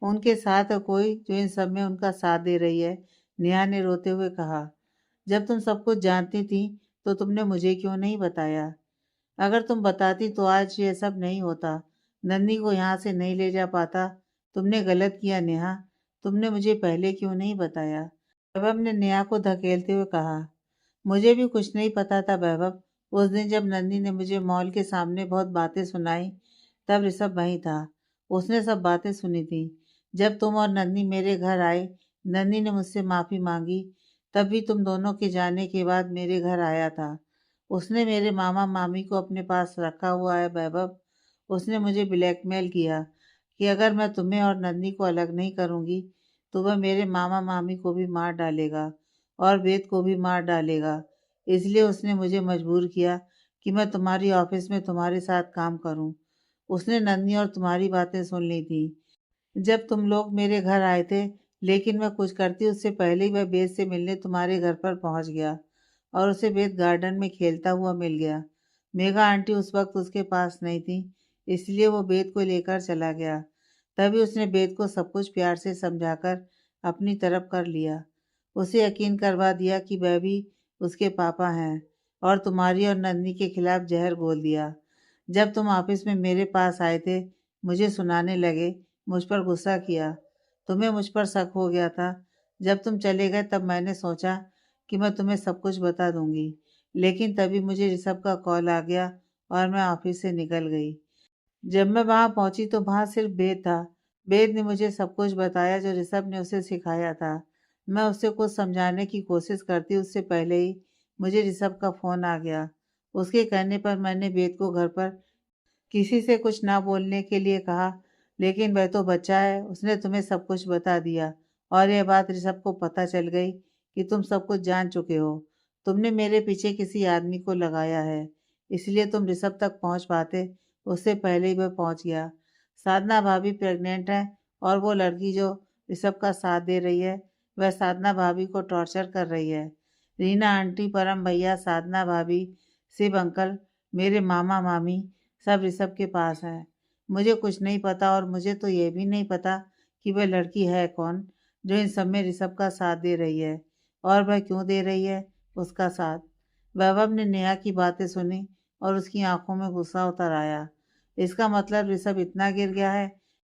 Speaker 1: उनके साथ है कोई जो इन सब में उनका साथ दे रही है। नेहा ने रोते हुए कहा, जब तुम सब कुछ जानती थी तो तुमने मुझे क्यों नहीं बताया? अगर तुम बताती तो आज ये सब नहीं होता, नन्ही को यहाँ से नहीं ले जा पाता। तुमने गलत किया नेहा, तुमने मुझे पहले क्यों नहीं बताया? वैभव ने नेहा को धकेलते हुए कहा, मुझे भी कुछ नहीं पता था वैभव। उस दिन जब नन्ही ने मुझे मॉल के सामने बहुत बातें सुनाई तब ऋषभ वहीं था। उसने सब बातें सुनी थी। जब तुम और नन्ही मेरे घर आए, नन्ही ने मुझसे माफ़ी मांगी, तब भी तुम दोनों के जाने के बाद मेरे घर आया था। उसने मेरे मामा मामी को अपने पास रखा हुआ है वैभव। उसने मुझे ब्लैकमेल किया कि अगर मैं तुम्हें और नन्ही को अलग नहीं करूँगी तो वह मेरे मामा मामी को भी मार डालेगा और वेद को भी मार डालेगा। इसलिए उसने मुझे मजबूर किया कि मैं तुम्हारी ऑफिस में तुम्हारे साथ काम करूं। उसने नन्ही और तुम्हारी बातें सुन ली थी जब तुम लोग मेरे घर आए थे, लेकिन मैं कुछ करती उससे पहले ही वह वेद से मिलने तुम्हारे घर पर पहुंच गया और उसे वेद गार्डन में खेलता हुआ मिल गया। मेघा आंटी उस वक्त उसके पास नहीं थी, इसलिए वो वेद को लेकर चला गया। तभी उसने वेद को सब कुछ प्यार से समझाकर अपनी तरफ कर लिया। उसे यकीन करवा दिया कि वह भी उसके पापा हैं और तुम्हारी और नंदनी के खिलाफ जहर घोल दिया। जब तुम ऑफिस में मेरे पास आए थे, मुझे सुनाने लगे, मुझ पर गुस्सा किया। तुम्हें मुझ पर शक हो गया था। जब तुम चले गए तब मैंने सोचा कि मैं तुम्हें सब कुछ बता दूंगी, लेकिन तभी मुझे ऋषभ का कॉल आ गया और मैं ऑफिस से निकल गई। जब मैं वहां पहुंची तो वहां सिर्फ वेद था। वेद ने मुझे सब कुछ बताया जो ऋषभ ने उसे सिखाया था। मैं उससे कुछ समझाने की कोशिश करती उससे पहले ही मुझे ऋषभ का फ़ोन आ गया। उसके कहने पर मैंने वेद को घर पर किसी से कुछ ना बोलने के लिए कहा, लेकिन वह तो बच्चा है, उसने तुम्हें सब कुछ बता दिया और यह बात ऋषभ को पता चल गई कि तुम सब कुछ जान चुके हो। तुमने मेरे पीछे किसी आदमी को लगाया है, इसलिए तुम ऋषभ तक पहुंच पाते उससे पहले ही वह पहुंच गया। साधना भाभी प्रेग्नेंट है और वो लड़की जो ऋषभ का साथ दे रही है, वह साधना भाभी को टॉर्चर कर रही है। रीना आंटी, परम भैया, साधना भाभी, शिव अंकल, मेरे मामा मामी सब ऋषभ के पास है। मुझे कुछ नहीं पता और मुझे तो ये भी नहीं पता कि वह लड़की है कौन जो इन सब में ऋषभ का साथ दे रही है और वह क्यों दे रही है उसका साथ। वैभव ने नेहा की बातें सुनी और उसकी आंखों में गुस्सा उतर आया। इसका मतलब ऋषभ इतना गिर गया है,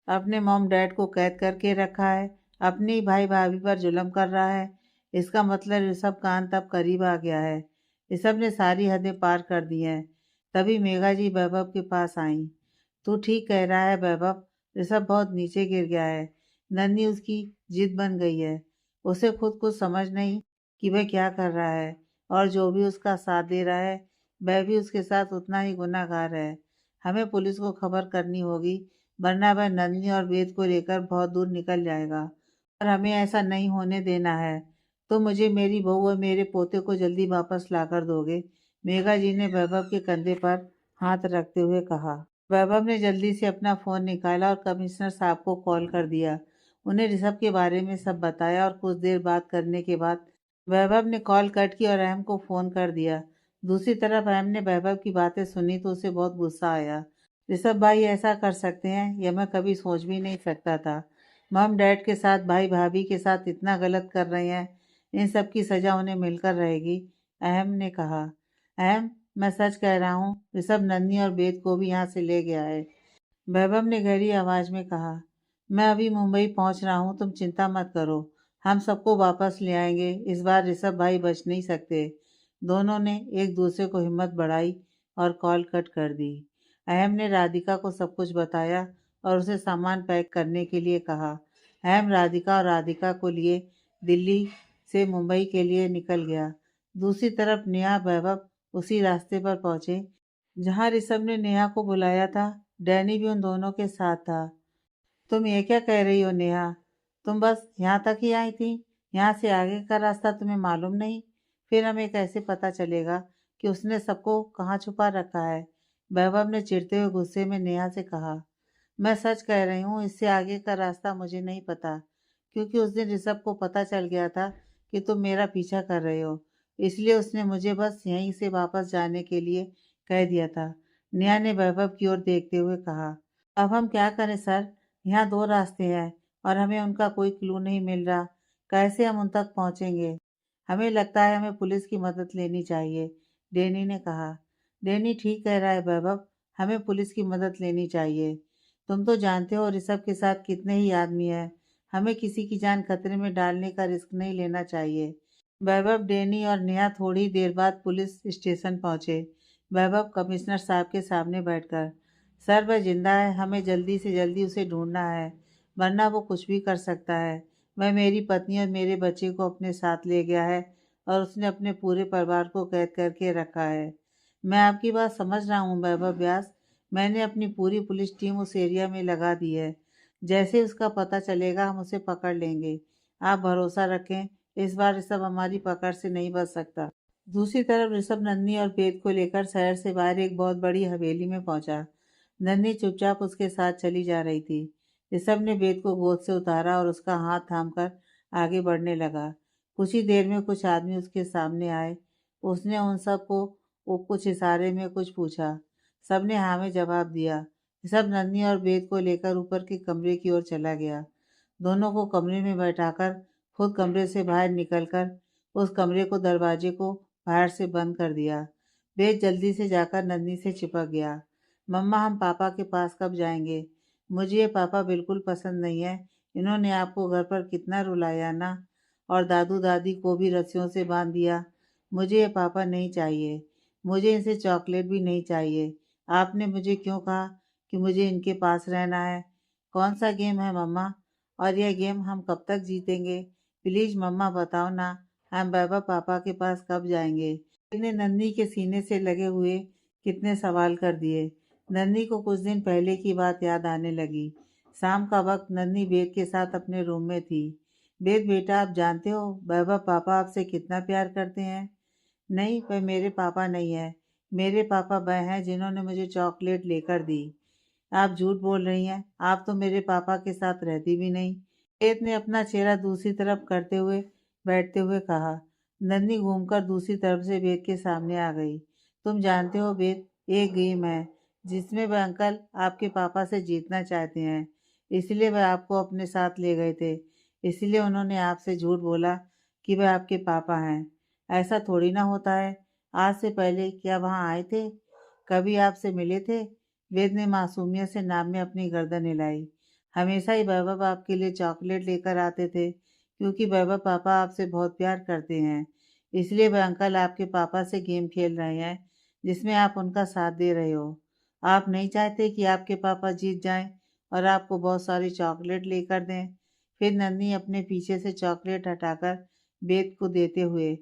Speaker 1: अपने मॉम डैड को कैद करके रखा है, अपने ही भाई भाभी पर जुल्म कर रहा है। इसका मतलब ऋषभ का अंत अब करीब आ गया है। ऋषभ ने सारी हदें पार कर दी हैं। तभी मेघा जी वैभव के पास आईं। तू ठीक कह रहा है वैभव, ऋषभ बहुत नीचे गिर गया है। नन्ही उसकी जिद बन गई है। उसे खुद कुछ समझ नहीं कि वह क्या कर रहा है और जो भी उसका साथ दे रहा है वह भी उसके साथ उतना ही गुनहगार है। हमें पुलिस को खबर करनी होगी, वरना वह नन्ही और वेद को लेकर बहुत दूर निकल जाएगा और हमें ऐसा नहीं होने देना है। तो मुझे मेरी बहू और मेरे पोते को जल्दी वापस लाकर दोगे? मेघा जी ने वैभव के कंधे पर हाथ रखते हुए कहा। वैभव ने जल्दी से अपना फ़ोन निकाला और कमिश्नर साहब को कॉल कर दिया। उन्हें ऋषभ के बारे में सब बताया और कुछ देर बात करने के बाद वैभव ने कॉल कट की और अहम को फ़ोन कर दिया। दूसरी तरफ अहम ने वैभव की बातें सुनी तो उसे बहुत गुस्सा आया। ऋषभ भाई ऐसा कर सकते हैं यह मैं कभी सोच भी नहीं सकता था। मम डैड के साथ, भाई भाभी के साथ इतना गलत कर रहे हैं, इन सब की सज़ा उन्हें मिलकर रहेगी, अहम ने कहा। अहम, मैं सच कह रहा हूँ, ऋषभ नन्ही और वेद को भी यहाँ से ले गया है। वैभव ने गहरी आवाज में कहा, मैं अभी मुंबई पहुंच रहा हूँ, तुम चिंता मत करो, हम सबको वापस ले आएंगे। इस बार ऋषभ भाई बच नहीं सकते। दोनों ने एक दूसरे को हिम्मत बढ़ाई और कॉल कट कर दी। अहम ने राधिका को सब कुछ बताया और उसे सामान पैक करने के लिए कहा। अहम राधिका और राधिका को लिए दिल्ली से मुंबई के लिए निकल गया। दूसरी तरफ नेहा, वैभव उसी रास्ते पर पहुंचे जहां ऋषभ ने नेहा को बुलाया था। डैनी भी उन दोनों के साथ था। तुम ये क्या कह रही हो नेहा? तुम बस यहाँ तक ही आई थी? यहाँ से आगे का रास्ता तुम्हें मालूम नहीं? फिर हमें कैसे पता चलेगा कि उसने सबको कहाँ छुपा रखा है? वैभव ने चिढ़ते हुए गुस्से में नेहा से कहा। मैं सच कह रही हूँ, इससे आगे का रास्ता मुझे नहीं पता, क्योंकि उस दिन ऋषभ को पता चल गया था कि तुम मेरा पीछा कर रहे हो, इसलिए उसने मुझे बस यहीं से वापस जाने के लिए कह दिया था। नेहा ने वैभव की ओर देखते हुए कहा। अब हम क्या करें सर? यहाँ दो रास्ते हैं और हमें उनका कोई क्लू नहीं मिल रहा। कैसे हम उन तक पहुँचेंगे? हमें लगता है हमें पुलिस की मदद लेनी चाहिए, डैनी ने कहा। डैनी ठीक कह रहा है वैभव, हमें पुलिस की मदद लेनी चाहिए। तुम तो जानते हो ऋषभ के साथ कितने ही आदमी हैं। हमें किसी की जान खतरे में डालने का रिस्क नहीं लेना चाहिए। वैभव, डैनी और नेहा थोड़ी देर बाद पुलिस स्टेशन पहुंचे। वैभव कमिश्नर साहब के सामने बैठकर, सर वह जिंदा है, हमें जल्दी से जल्दी उसे ढूंढना है, वरना वो कुछ भी कर सकता है। वह मेरी पत्नी और मेरे बच्चे को अपने साथ ले गया है और उसने अपने पूरे परिवार को कैद करके रखा है। मैं आपकी बात समझ रहा हूँ वैभव व्यास। मैंने अपनी पूरी पुलिस टीम उस एरिया में लगा दी है। जैसे उसका पता चलेगा हम उसे पकड़ लेंगे। आप भरोसा रखें, इस बार ऋषभ हमारी पकड़ से नहीं बच सकता। दूसरी तरफ ऋषभ नन्ही और वेद को लेकर शहर से बाहर एक बहुत बड़ी हवेली में पहुंचा। नन्ही चुपचाप उसके साथ चली जा रही थी। ऋषभ ने वेद को गोद से उतारा और उसका हाथ थामकर आगे बढ़ने लगा। कुछ ही देर में कुछ आदमी उसके सामने आए। उसने उन सब को वो कुछ इशारे में कुछ पूछा। सबने हाँ में जवाब दिया। ऋषभ नन्ही और वेद को लेकर ऊपर के कमरे की ओर चला गया। दोनों को कमरे में बैठाकर खुद कमरे से बाहर निकलकर उस कमरे को दरवाजे को बाहर से बंद कर दिया। वेद जल्दी से जाकर नन्ही से चिपक गया। मम्मा, हम पापा के पास कब जाएंगे? मुझे ये पापा बिल्कुल पसंद नहीं है। इन्होंने आपको घर पर कितना रुलाया ना, और दादू दादी को भी रस्सियों से बांध दिया। मुझे ये पापा नहीं चाहिए। मुझे इनसे चॉकलेट भी नहीं चाहिए। आपने मुझे क्यों कहा कि मुझे इनके पास रहना है? कौन सा गेम है मम्मा? और यह गेम हम कब तक जीतेंगे? प्लीज मम्मा बताओ ना, हम बाबा पापा के पास कब जाएंगे? ने नन्ही के सीने से लगे हुए कितने सवाल कर दिए। नन्ही को कुछ दिन पहले की बात याद आने लगी। शाम का वक्त नन्ही वेद के साथ अपने रूम में थी। वेद बेटा, आप जानते हो बाबा पापा आपसे कितना प्यार करते हैं। नहीं, वह मेरे पापा नहीं है। मेरे पापा वह हैं जिन्होंने मुझे चॉकलेट लेकर दी। आप झूठ बोल रही हैं। आप तो मेरे पापा के साथ रहती भी नहीं। वेद ने अपना चेहरा दूसरी तरफ करते हुए बैठते हुए कहा। नन्ही घूमकर दूसरी तरफ से वेद के सामने आ गई। तुम जानते हो वेद, एक गेम है जिसमें वह अंकल आपके पापा से जीतना चाहते हैं, इसलिए वह आपको अपने साथ ले गए थे। इसलिए उन्होंने आपसे झूठ बोला कि वह आपके पापा हैं। ऐसा थोड़ी ना होता है। आज से पहले क्या वहाँ आए थे? कभी आपसे मिले थे? वेद ने मासूमियत से नाम में अपनी गर्दन हिलाई। हमेशा ही वैभव आपके लिए चॉकलेट लेकर आते थे, क्योंकि वैभव पापा आपसे बहुत प्यार करते हैं। इसलिए वह अंकल आपके पापा से गेम खेल रहे हैं जिसमें आप उनका साथ दे रहे हो। आप नहीं चाहते कि आपके पापा जीत जाएं और आपको बहुत सारी चॉकलेट लेकर दें। फिर नन्ही अपने पीछे से चॉकलेट हटाकर वेद को देते हुए,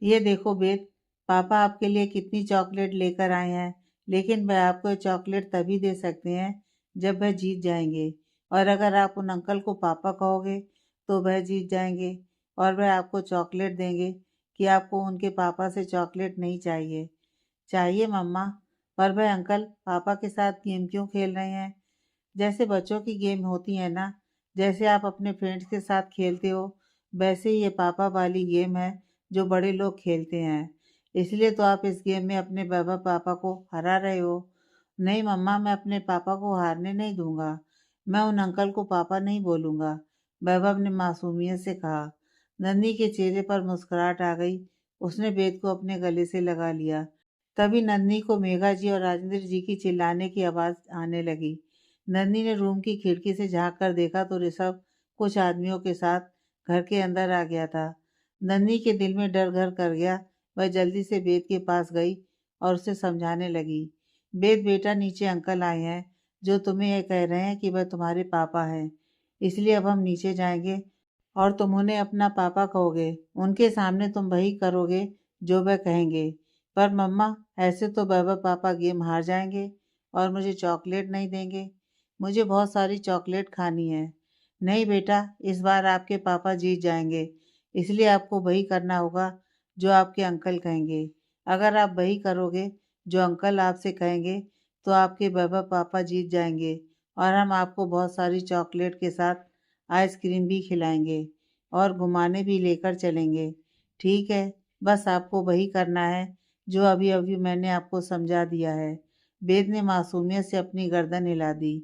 Speaker 1: ये देखो वेद, पापा आपके लिए कितनी चॉकलेट लेकर आए हैं, लेकिन वह आपको चॉकलेट तभी दे सकते हैं जब वह जीत जाएंगे। और अगर आप उन अंकल को पापा कहोगे तो वह जीत जाएंगे और वह आपको चॉकलेट देंगे कि आपको उनके पापा से चॉकलेट नहीं चाहिए। चाहिए मम्मा, पर वह अंकल पापा के साथ गेम क्यों खेल रहे हैं? जैसे बच्चों की गेम होती है ना, जैसे आप अपने फ्रेंड्स के साथ खेलते हो, वैसे ही ये पापा वाली गेम है जो बड़े लोग खेलते हैं। इसलिए तो आप इस गेम में अपने बाबा पापा को हरा रहे हो। नहीं मम्मा, मैं अपने पापा को हारने नहीं दूंगा। मैं उन अंकल को पापा नहीं बोलूंगा, वैभव ने मासूमियत से कहा। नन्ही के चेहरे पर मुस्कुराहट आ गई। उसने वेद को अपने गले से लगा लिया। तभी नन्ही को मेघा जी और राजेंद्र जी की चिल्लाने की आवाज आने लगी। नन्ही ने रूम की खिड़की से झांक कर देखा तो ऋषभ कुछ आदमियों के साथ घर के अंदर आ गया था। नन्ही के दिल में डर घर कर गया। वह जल्दी से वेद के पास गई और उसे समझाने लगी। वेद बेटा, नीचे अंकल आए हैं जो तुम्हें यह कह रहे हैं कि वह तुम्हारे पापा हैं। इसलिए अब हम नीचे जाएंगे और तुम उन्हें अपना पापा कहोगे। उनके सामने तुम वही करोगे जो वह कहेंगे। पर मम्मा, ऐसे तो बाबा पापा गेम हार जाएंगे और मुझे चॉकलेट नहीं देंगे। मुझे बहुत सारी चॉकलेट खानी है। नहीं बेटा, इस बार आपके पापा जीत जाएंगे, इसलिए आपको वही करना होगा जो आपके अंकल कहेंगे। अगर आप वही करोगे जो अंकल आपसे कहेंगे तो आपके बाबा पापा जीत जाएंगे और हम आपको बहुत सारी चॉकलेट के साथ आइसक्रीम भी खिलाएंगे और घुमाने भी लेकर चलेंगे। ठीक है, बस आपको वही करना है जो अभी अभी मैंने आपको समझा दिया है। वेद ने मासूमियत से अपनी गर्दन हिला दी।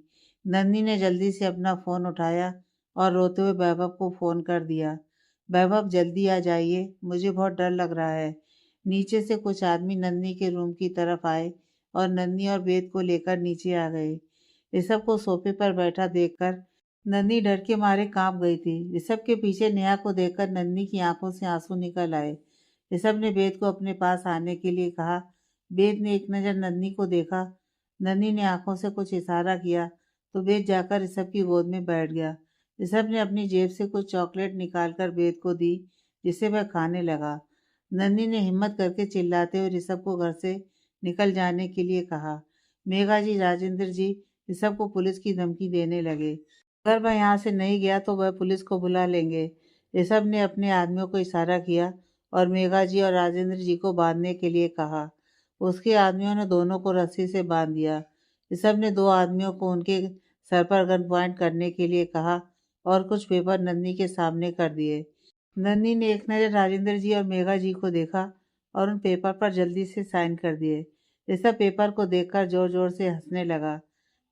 Speaker 1: नन्ही ने जल्दी से अपना फ़ोन उठाया और रोते हुए वैभव को फ़ोन कर दिया। वैभव, जल्दी आ जाइए, मुझे बहुत डर लग रहा है। नीचे से कुछ आदमी नन्ही के रूम की तरफ आए और नन्ही और वेद को लेकर नीचे आ गए। ऋषभ को सोफे पर बैठा देखकर नन्ही डर के मारे कांप गई थी। ऋषभ के पीछे नेहा को देखकर नन्ही की आंखों से आंसू निकल आए। ऋषभ ने वेद को अपने पास आने के लिए कहा। वेद ने एक नज़र नन्ही को देखा। नन्ही ने आंखों से कुछ इशारा किया तो वेद जाकर ऋषभ की गोद में बैठ गया। ऋषभ ने अपनी जेब से कुछ चॉकलेट निकालकर वेद को दी, जिसे वह खाने लगा। नन्ही ने हिम्मत करके चिल्लाते हुए ऋषभ को घर से निकल जाने के लिए कहा। मेघा जी, राजेंद्र जी ऋषभ को पुलिस की धमकी देने लगे। अगर वह यहाँ से नहीं गया तो वह पुलिस को बुला लेंगे। ऋषभ ने अपने आदमियों को इशारा किया और मेघा जी और राजेंद्र जी को बांधने के लिए कहा। उसके आदमियों ने दोनों को रस्सी से बांध दिया। ऋषभ ने दो आदमियों को उनके सर पर गन पॉइंट करने के लिए कहा और कुछ पेपर नन्ही के सामने कर दिए। नन्ही ने एक नज़र राजेंद्र जी और मेघा जी को देखा और उन पेपर पर जल्दी से साइन कर दिए। ऋषभ पेपर को देखकर जोर जोर से हंसने लगा।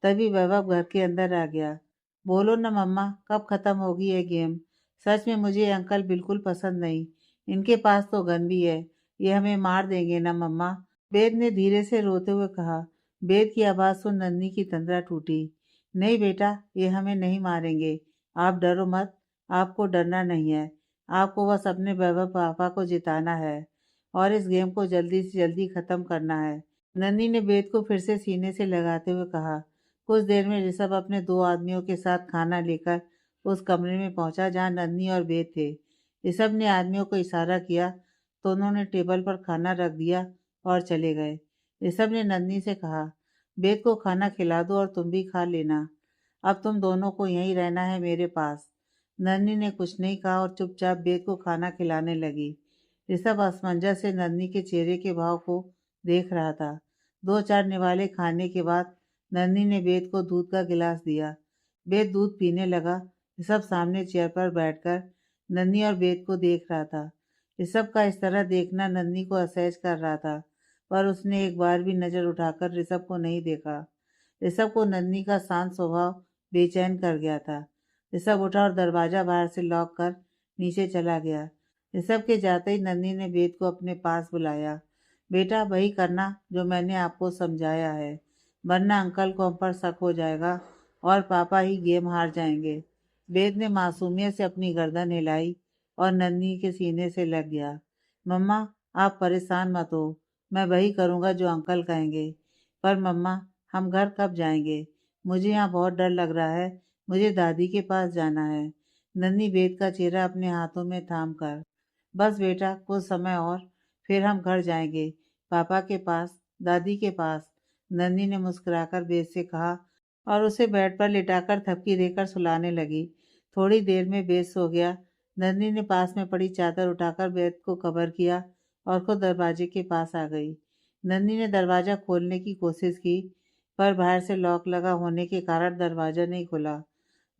Speaker 1: तभी वैभव घर के अंदर आ गया। बोलो ना मम्मा, कब खत्म होगी ये गेम? सच में मुझे ये अंकल बिल्कुल पसंद नहीं। इनके पास तो गन भी है, ये हमें मार देंगे ना मम्मा? वेद ने धीरे से रोते हुए कहा। वेद की आवाज़ सुन नन्ही की तंद्रा टूटी। नहीं बेटा, ये हमें नहीं मारेंगे। आप डरो मत, आपको डरना नहीं है। आपको बस अपने वैभव पापा को जिताना है और इस गेम को जल्दी से जल्दी ख़त्म करना है। नन्ही ने वेद को फिर से सीने से लगाते हुए कहा। कुछ देर में ऋषभ अपने दो आदमियों के साथ खाना लेकर उस कमरे में पहुंचा जहां नन्ही और वेद थे। ऋषभ ने आदमियों को इशारा किया तो उन्होंने टेबल पर खाना रख दिया और चले गए। ऋषभ ने नन्ही से कहा, वेद को खाना खिला दो और तुम भी खा लेना। अब तुम दोनों को यहीं रहना है मेरे पास। नन्ही ने कुछ नहीं कहा और चुपचाप वेद को खाना खिलाने लगी। ऋषभ असमंजस से नन्ही के चेहरे के भाव को देख रहा था। दो चार निवाले खाने के बाद नन्ही ने वेद को दूध का गिलास दिया। वेद दूध पीने लगा। ऋषभ सामने चेयर पर बैठकर नन्ही और वेद को देख रहा था। ऋषभ का इस तरह देखना नन्ही को असहज कर रहा था, पर उसने एक बार भी नजर उठाकर ऋषभ को नहीं देखा। ऋषभ को नन्ही का शांत स्वभाव बेचैन कर गया था। ऋषभ उठा और दरवाजा बाहर से लॉक कर नीचे चला गया। ऋषभ के जाते ही नन्ही ने वेद को अपने पास बुलाया। बेटा, वही करना जो मैंने आपको समझाया है, वरना अंकल को हम पर शक हो जाएगा और पापा ही गेम हार जाएंगे। वेद ने मासूमियत से अपनी गर्दन हिलाई और नन्ही के सीने से लग गया। मम्मा, आप परेशान मत हो, मैं वही करूँगा जो अंकल कहेंगे। पर मम्मा, हम घर कब जाएंगे? मुझे यहाँ बहुत डर लग रहा है। मुझे दादी के पास जाना है। नन्ही वेद का चेहरा अपने हाथों में थाम कर। बस बेटा, कुछ समय और, फिर हम घर जाएंगे, पापा के पास, दादी के पास। नन्ही ने मुस्कुराकर वेद से कहा और उसे बेड पर लिटाकर थपकी देकर सुलाने लगी। थोड़ी देर में वेद सो गया। नन्ही ने पास में पड़ी चादर उठाकर वेद को कवर किया और खुद दरवाजे के पास आ गई। नन्ही ने दरवाज़ा खोलने की कोशिश की, पर बाहर से लॉक लगा होने के कारण दरवाज़ा नहीं खुला।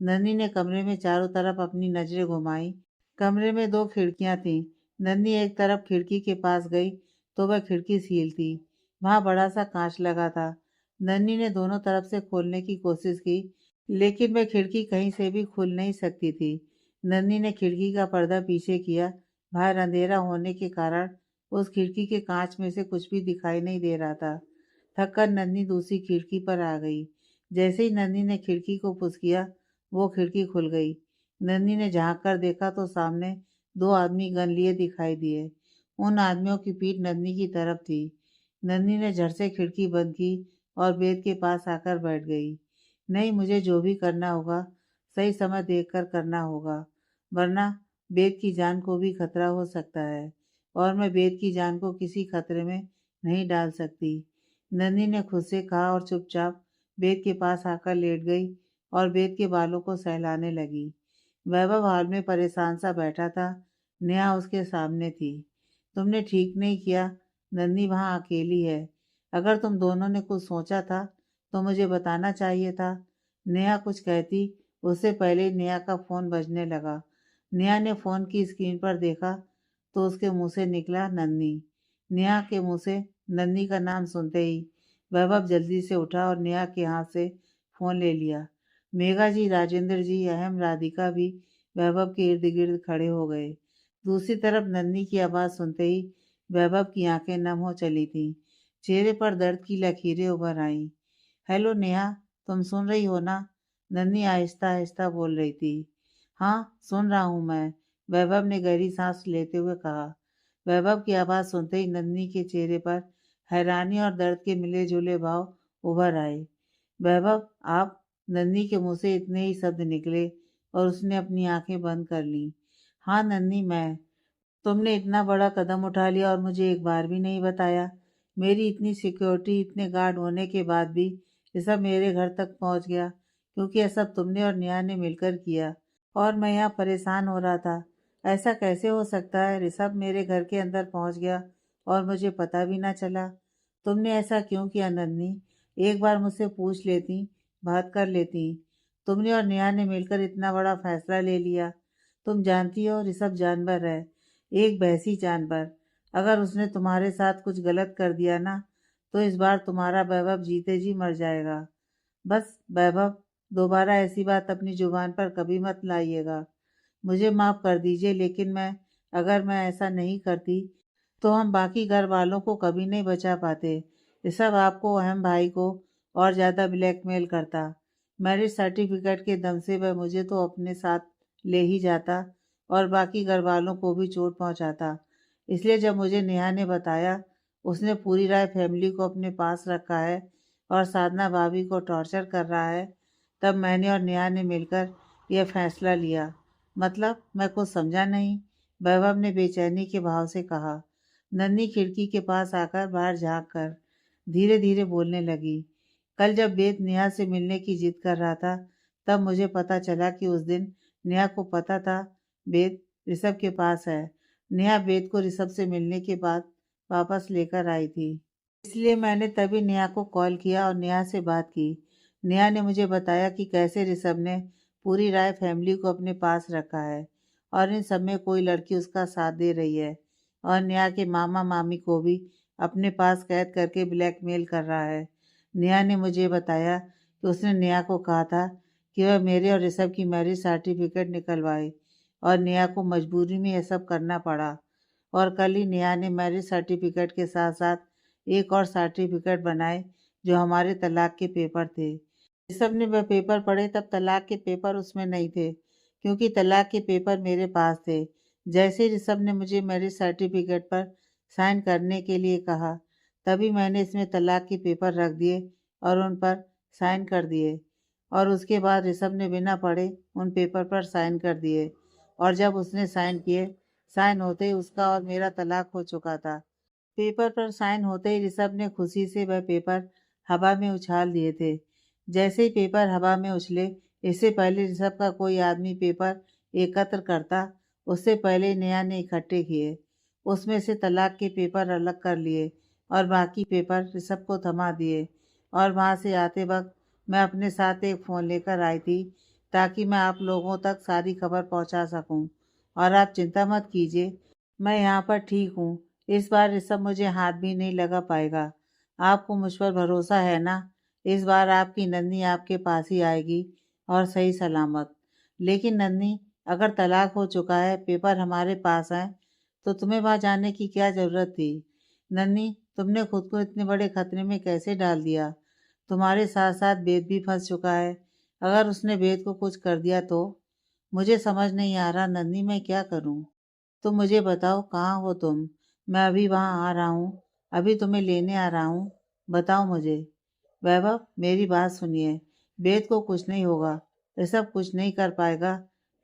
Speaker 1: नन्ही ने कमरे में चारों तरफ अपनी नजरें घुमाई। कमरे में दो खिड़कियां थीं। नन्ही एक तरफ खिड़की के पास गई तो वह खिड़की सील थी। वहां बड़ा सा कांच लगा था। नन्ही ने दोनों तरफ से खोलने की कोशिश की, लेकिन वह खिड़की कहीं से भी खुल नहीं सकती थी। नन्ही ने खिड़की का पर्दा पीछे किया। बाहर अंधेरा होने के कारण उस खिड़की के कांच में से कुछ भी दिखाई नहीं दे रहा था। थककर नन्ही दूसरी खिड़की पर आ गई। जैसे ही नन्ही ने खिड़की को पुश किया, वो खिड़की खुल गई। नन्ही ने झांक कर देखा तो सामने दो आदमी गन लिए दिखाई दिए। उन आदमियों की पीठ नन्ही की तरफ थी। नन्ही ने झट से खिड़की बंद की और वेद के पास आकर बैठ गई। नहीं, मुझे जो भी करना होगा सही समय देखकर करना होगा, वरना वेद की जान को भी खतरा हो सकता है और मैं वेद की जान को किसी खतरे में नहीं डाल सकती। नन्ही ने खुद से कहा और चुपचाप बेद के पास आकर लेट गई और बेद के बालों को सहलाने लगी। वैभव हॉल में परेशान सा बैठा था। नेहा उसके सामने थी। तुमने ठीक नहीं किया। नन्ही वहाँ अकेली है। अगर तुम दोनों ने कुछ सोचा था तो मुझे बताना चाहिए था। नेहा कुछ कहती उससे पहले ही नेहा का फोन बजने लगा। नेहा ने फोन की स्क्रीन पर देखा तो उसके मुंह से निकला नन्ही। नेहा के मुंह से नन्ही का नाम सुनते ही वैभव जल्दी से उठा और नेहा के हाथ से फोन ले लिया। मेघा जी, राजेंद्र जी, अहम, राधिका भी वैभव के इर्द गिर्द खड़े हो गए। दूसरी तरफ नन्ही की आवाज़ सुनते ही वैभव की आंखें नम हो चली थीं। चेहरे पर दर्द की लकीरें उभर आईं। हेलो नेहा, तुम सुन रही हो ना? नन्ही आहिस्ता आहिस्ता बोल रही थी। हाँ, सुन रहा हूँ मैं, वैभव ने गहरी सांस लेते हुए कहा। वैभव की आवाज़ सुनते ही नन्ही के चेहरे पर हैरानी और दर्द के मिले जुले भाव उभर आए। वैभव, आप? नन्ही के मुंह से इतने ही शब्द निकले और उसने अपनी आंखें बंद कर लीं। हाँ नन्ही, मैं। तुमने इतना बड़ा कदम उठा लिया और मुझे एक बार भी नहीं बताया। मेरी इतनी सिक्योरिटी, इतने गार्ड होने के बाद भी ये सब मेरे घर तक पहुंच गया, क्योंकि यह सब तुमने और नेहा ने मिलकर किया। और मैं यहाँ परेशान हो रहा था। ऐसा कैसे हो सकता है? ऋषभ मेरे घर के अंदर पहुंच गया और मुझे पता भी ना चला। तुमने ऐसा क्यों किया नन्ही? एक बार मुझसे पूछ लेती, बात कर लेती। तुमने और नेहा ने मिलकर इतना बड़ा फैसला ले लिया। तुम जानती हो ऋषभ जानवर है, एक भैंसी जानवर। अगर उसने तुम्हारे साथ कुछ गलत कर दिया ना, तो इस बार तुम्हारा वैभव जीते जी मर जाएगा। बस वैभव, दोबारा ऐसी बात अपनी जुबान पर कभी मत लाइएगा। मुझे माफ़ कर दीजिए, लेकिन अगर मैं ऐसा नहीं करती तो हम बाकी घर वालों को कभी नहीं बचा पाते। ये सब आपको, अहम भाई को और ज़्यादा ब्लैकमेल करता। मैरिज सर्टिफिकेट के दम से वह मुझे तो अपने साथ ले ही जाता और बाकी घर वालों को भी चोट पहुंचाता। इसलिए जब मुझे नेहा ने बताया उसने पूरी राय फैमिली को अपने पास रखा है और साधना भाभी को टॉर्चर कर रहा है, तब मैंने और नेहा ने मिलकर यह फैसला लिया। मतलब, मैं कुछ समझा नहीं, वैभव ने बेचैनी के भाव से कहा। नन्ही खिड़की के पास आकर बाहर झाँक कर धीरे धीरे बोलने लगी। कल जब वेद नेहा से मिलने की जिद कर रहा था, तब मुझे पता चला कि उस दिन नेहा को पता था वेद ऋषभ के पास है। नेहा वेद को ऋषभ से मिलने के बाद वापस लेकर आई थी। इसलिए मैंने तभी नेहा को कॉल किया और नेहा से बात की। नेहा ने मुझे बताया कि कैसे ऋषभ ने पूरी राय फैमिली को अपने पास रखा है और इन सब में कोई लड़की उसका साथ दे रही है और नेहा के मामा मामी को भी अपने पास कैद करके ब्लैकमेल कर रहा है। नेहा ने मुझे बताया कि उसने नेहा को कहा था कि वह मेरे और ऋषभ की मैरिज सर्टिफिकेट निकलवाए और नेहा को मजबूरी में यह सब करना पड़ा। और कल ही नेहा ने मैरिज सर्टिफिकेट के साथ साथ एक और सर्टिफिकेट बनाए जो हमारे तलाक के पेपर थे। ऋषभ ने वह पेपर पढ़े तब तलाक के पेपर उसमें नहीं थे, क्योंकि तलाक के पेपर मेरे पास थे। जैसे ही ऋषभ ने मुझे मैरिज सर्टिफिकेट पर साइन करने के लिए कहा, तभी मैंने इसमें तलाक के पेपर रख दिए और उन पर साइन कर दिए। और उसके बाद ऋषभ ने बिना पढ़े उन पेपर पर साइन कर दिए और जब उसने साइन किए, साइन होते ही उसका और मेरा तलाक हो चुका था। पेपर पर साइन होते ही ऋषभ ने खुशी से वह पेपर हवा में उछाल दिए थे। जैसे ही पेपर हवा में उछले, इससे पहले ऋषभ का कोई आदमी पेपर एकत्र करता, उससे पहले नेहा ने इकट्ठे किए। उसमें से तलाक के पेपर अलग कर लिए और बाकी पेपर ऋषभ को थमा दिए। और वहाँ से आते वक्त मैं अपने साथ एक फ़ोन लेकर आई थी, ताकि मैं आप लोगों तक सारी खबर पहुँचा सकूँ। और आप चिंता मत कीजिए, मैं यहाँ पर ठीक हूँ। इस बार ऋषभ मुझे हाथ भी नहीं लगा पाएगा। आपको मुझ पर भरोसा है ना? इस बार आपकी नन्ही आपके पास ही आएगी और सही सलामत। लेकिन नन्ही, अगर तलाक हो चुका है, पेपर हमारे पास हैं, तो तुम्हें वहाँ जाने की क्या ज़रूरत थी? नन्ही, तुमने खुद को इतने बड़े खतरे में कैसे डाल दिया? तुम्हारे साथ साथ वेद भी फंस चुका है। अगर उसने वेद को कुछ कर दिया तो? मुझे समझ नहीं आ रहा नन्ही, मैं क्या करूँ? तुम मुझे बताओ, कहाँ हो तुम? मैं अभी वहाँ आ रहा हूँ, अभी तुम्हें लेने आ रहा हूँ। बताओ मुझे। वैभव, मेरी बात सुनिए। वेद को कुछ नहीं होगा, ऋषभ कुछ नहीं कर पाएगा,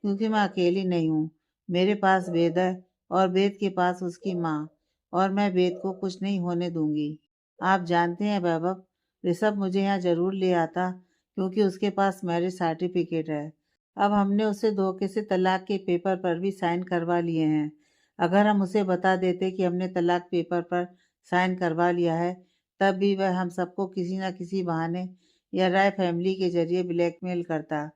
Speaker 1: क्योंकि मैं अकेली नहीं हूँ। मेरे पास वेद है और वेद के पास उसकी माँ। और मैं वेद को कुछ नहीं होने दूंगी। आप जानते हैं वैभव, ऋषभ मुझे यहाँ जरूर ले आता क्योंकि उसके पास मैरिज सर्टिफिकेट है। अब हमने उससे धोखे से तलाक के पेपर पर भी साइन करवा लिए हैं। अगर हम उसे बता देते कि हमने तलाक पेपर पर साइन करवा लिया है, तब भी वह हम सबको किसी न किसी बहाने या राय फैमिली के जरिए ब्लैकमेल करता।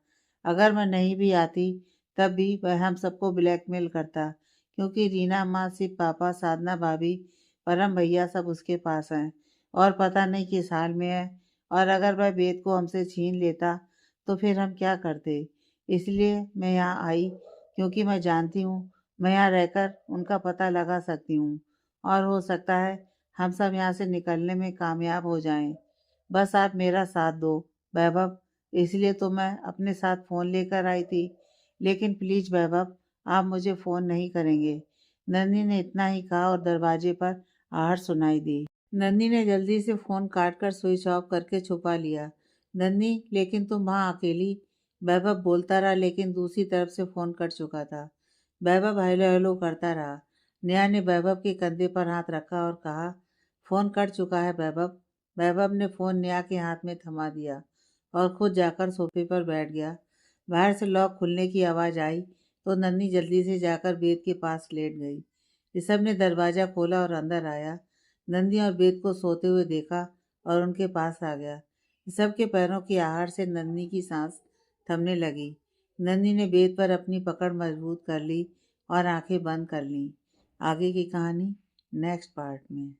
Speaker 1: अगर मैं नहीं भी आती, तब भी वह हम सबको ब्लैकमेल करता, क्योंकि रीना माँ, शिव पापा, साधना भाभी, परम भैया सब उसके पास हैं और पता नहीं किस हाल में है। और अगर वह वेद को हमसे छीन लेता तो फिर हम क्या करते। इसलिए मैं यहाँ आई, क्योंकि मैं जानती हूँ मैं यहाँ रहकर उनका पता लगा सकती हूँ और हो सकता है हम सब यहाँ से निकलने में कामयाब हो जाएं। बस आप मेरा साथ दो वैभव। इसलिए तो मैं अपने साथ फ़ोन लेकर आई थी। लेकिन प्लीज़ वैभव, आप मुझे फ़ोन नहीं करेंगे। नन्ही ने इतना ही कहा और दरवाजे पर आहट सुनाई दी। नन्ही ने जल्दी से फ़ोन काट कर स्विच ऑफ करके छुपा लिया। नन्ही, लेकिन तुम वहाँ अकेली? वैभव बोलता रहा, लेकिन दूसरी तरफ से फ़ोन कट चुका था। वैभव हेलो हेलो करता रहा। नेहा ने वैभव के कंधे पर हाथ रखा और कहा, फ़ोन कट चुका है वैभव। वैभव ने फ़ोन नेहा के हाथ में थमा दिया और खुद जाकर सोफे पर बैठ गया। बाहर से लॉक खुलने की आवाज़ आई तो नन्ही जल्दी से जाकर बेद के पास लेट गई। ऋषभ ने दरवाज़ा खोला और अंदर आया। नंदी और बेद को सोते हुए देखा और उनके पास आ गया। ऋषभ के पैरों की आहट से नन्ही की सांस थमने लगी। नन्ही ने बेद पर अपनी पकड़ मजबूत कर ली और आंखें बंद कर लीं। आगे की कहानी नेक्स्ट पार्ट में।